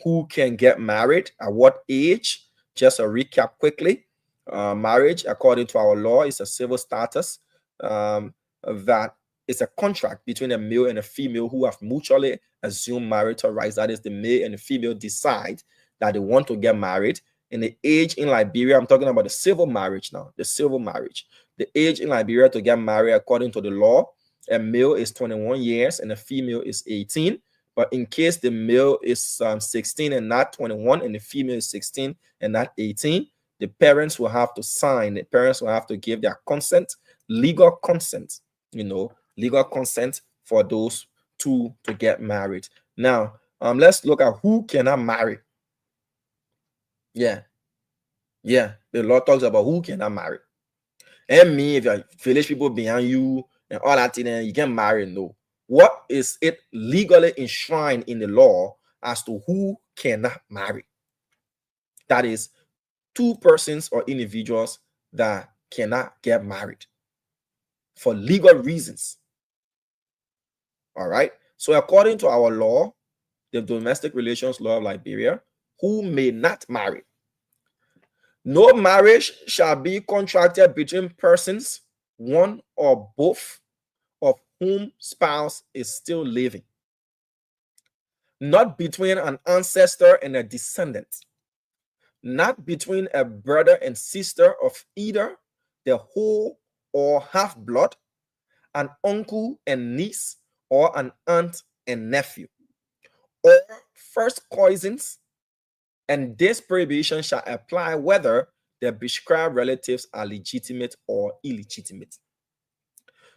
who can get married, at what age. Just a recap quickly. Marriage, according to our law, is a civil status that is a contract between a male and a female who have mutually assumed marital rights. That is, the male and the female decide that they want to get married. And the age in Liberia, I'm talking about the civil marriage now, the civil marriage. The age in Liberia to get married according to the law, a male is 21 years and a female is 18. But in case the male is 16 and not 21 and the female is 16 and not 18, the parents will have to sign. The parents will have to give their consent, legal consent, legal consent for those two to get married. Now, let's look at who cannot marry. Yeah, the law talks about who cannot marry. And me, if you're village people behind you and all that thing, and you can marry, no. What is it legally enshrined in the law as to who cannot marry? That is, two persons or individuals that cannot get married for legal reasons. All right. So according to our law, the domestic relations law of Liberia, who may not marry? No marriage shall be contracted between persons, one or both of whom spouse is still living. Not between an ancestor and a descendant. Not between a brother and sister of either the whole or half blood, an uncle and niece, or an aunt and nephew, or first cousins, and this prohibition shall apply whether the prescribed relatives are legitimate or illegitimate.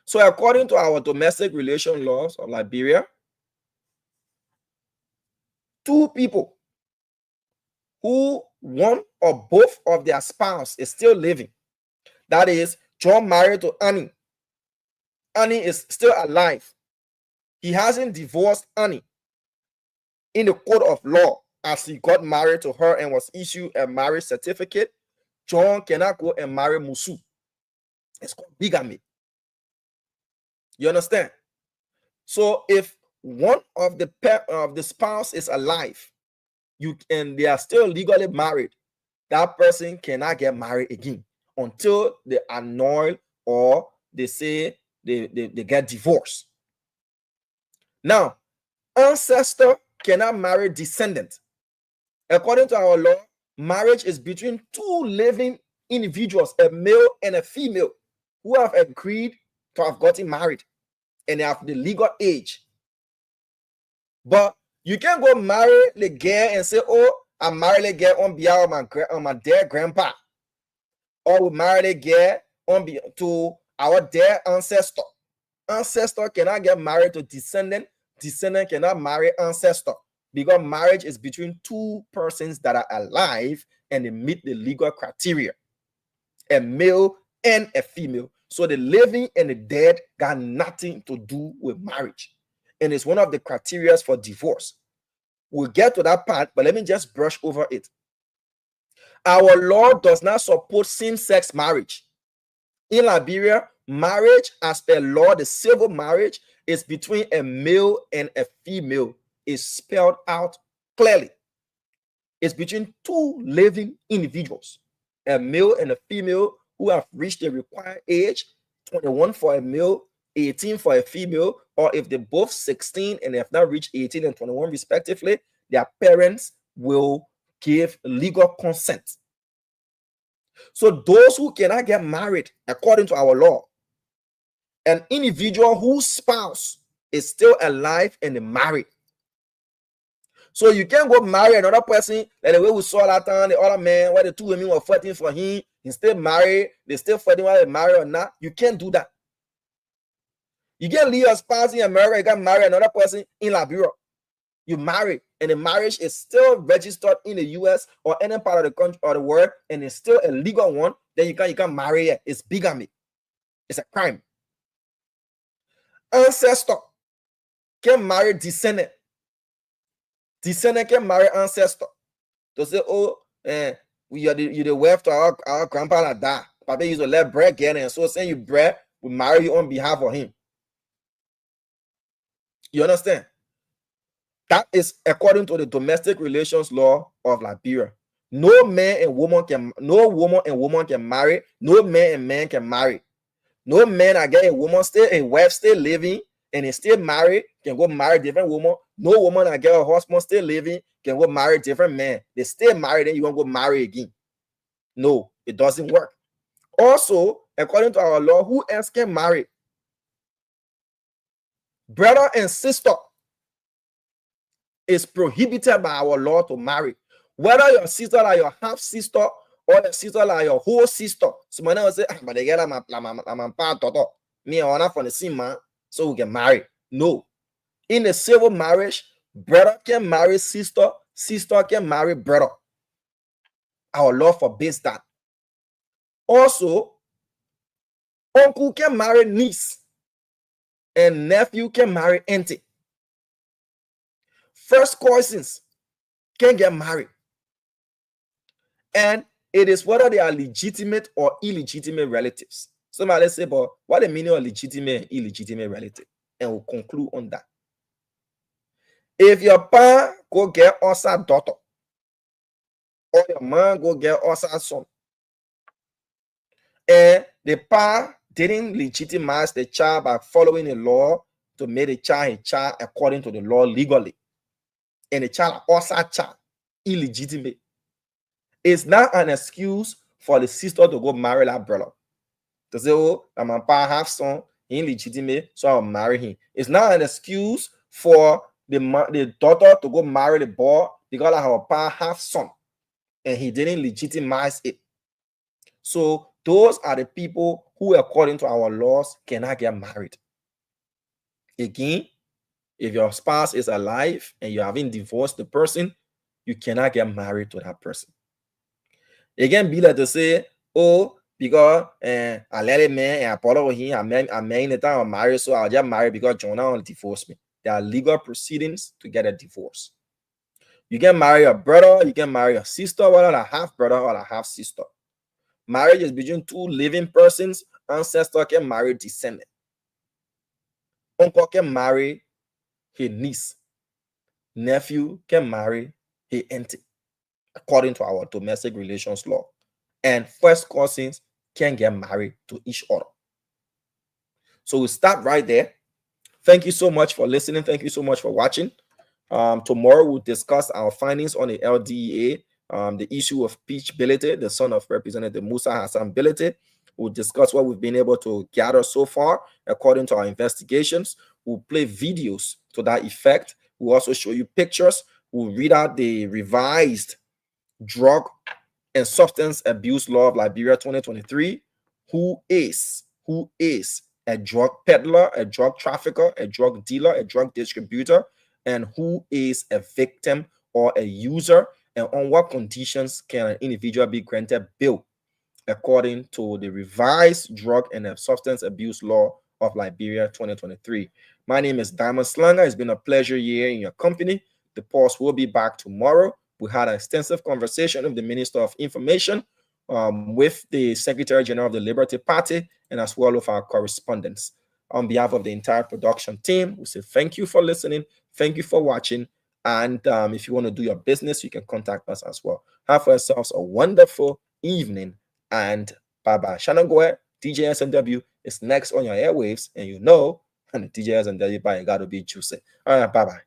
So according to our domestic relation laws of Liberia, two people who one or both of their spouse is still living, that is, John married to Annie. Annie is still alive. He hasn't divorced Annie in the court of law as he got married to her and was issued a marriage certificate. John cannot go and marry Musu. It's called bigamy. You understand? So if one of the spouse is alive, and they are still legally married, that person cannot get married again until they annul or they say they get divorced. Now, ancestor cannot marry descendant. According to our law, marriage is between two living individuals, a male and a female, who have agreed to have gotten married and they have the legal age. But you can't go marry the girl and say, oh, I married the girl on behalf of my dead grandpa. Or we marry the girl to our dead ancestor. Ancestor cannot get married to descendant. Descendant cannot marry ancestor, because marriage is between two persons that are alive and they meet the legal criteria, a male and a female. So the living and the dead got nothing to do with marriage, and it's one of the criteria for divorce. We'll get to that part, but let me just brush over it. Our law does not support same-sex marriage. In Liberia, marriage as per law, the civil marriage, is between a male and a female. Is spelled out clearly. It's between two living individuals, a male and a female, who have reached the required age, 21 for a male, 18 for a female, or if they're both 16 and they have not reached 18 and 21 respectively, their parents will give legal consent. So those who cannot get married according to our law, an individual whose spouse is still alive and married. So you can't go marry another person like the way we saw that time, the other man, where the two women were fighting for him, he still married, they still fighting whether they married or not. You can't do that. You can't leave your spouse in America, you can marry another person in Liberia. You marry, and the marriage is still registered in the US or any part of the country or the world, and it's still a legal one, then you can't marry it. It's bigamy. It's a crime. Ancestor can marry descendant. Descendant can marry ancestor. To say, oh, you're the wife to our grandpa like that. Papa used to let bread get in, so send you bread, we marry you on behalf of him. You understand? That is according to the domestic relations law of Liberia. No man and woman can marry. No man and man can marry. No man I get a woman still, a wife still living and is still married can go marry different woman. No woman I get a husband still living can go marry different man. They still married, then you won't go marry again. No, it doesn't work. Also, according to our law, who else can marry? Brother and sister is prohibited by our law to marry. Whether your sister like your half sister or your sister like your whole sister. So my name say, but they get my daughter. Me and her from the same man, so we can marry. No. In a civil marriage, brother can marry sister, sister can marry brother. Our law forbids that. Also, uncle can marry niece, and nephew can marry auntie. First cousins can get married. And it is whether they are legitimate or illegitimate relatives. Somebody say, but what the meaning of legitimate and illegitimate relative? And we'll conclude on that. If your pa go get us a daughter, or your man go get us a son, and the pa didn't legitimize the child by following the law to make the child a child according to the law legally, and the child also a child illegitimate, it's not an excuse for the sister to go marry that brother. To say, oh, my pa have son, he illegitimate, so I'll marry him. It's not an excuse for the daughter to go marry the boy because her pa have son and he didn't legitimize it. So those are the people who, according to our laws, cannot get married. Again, if your spouse is alive and you haven't divorced the person, you cannot get married to that person. Again, be like to say, oh, because I let a man and I follow him, I'm marrying the time I'm married, so I'll just marry because Jonah will divorce me. There are legal proceedings to get a divorce. You can marry your brother, you can marry your sister, whether a half brother or a half sister. Marriage is between two living persons. Ancestor can marry descendant. Uncle can marry his niece. Nephew can marry his auntie, according to our domestic relations law. And first cousins can get married to each other. So we start right there. Thank you so much for listening. Thank you so much for watching. Tomorrow we'll discuss our findings on the LDA, the issue of Peach Bility, the son of Representative Musa Hassan Bility. We'll discuss what we've been able to gather so far according to our investigations. We'll play videos to that effect. We'll also show you pictures. We'll read out the revised drug and substance abuse law of Liberia 2023. Who is a drug peddler, a drug trafficker, a drug dealer, a drug distributor, and who is a victim or a user, and on what conditions can an individual be granted bail according to the revised drug and substance abuse law of Liberia 2023. My name is Diamond Slanger. It's been a pleasure here in your company. The Pulse will be back tomorrow. We had an extensive conversation with the Minister of Information, with the Secretary General of the Liberty Party, and as well with our correspondents. On behalf of the entire production team, we say thank you for listening. Thank you for watching. And if you want to do your business, you can contact us as well. Have for yourselves a wonderful evening, and bye-bye. Shannon Goer, DJ SMW, is next on your airwaves, and you know, and the DJ SMW by gotta be juicy. All right, bye-bye.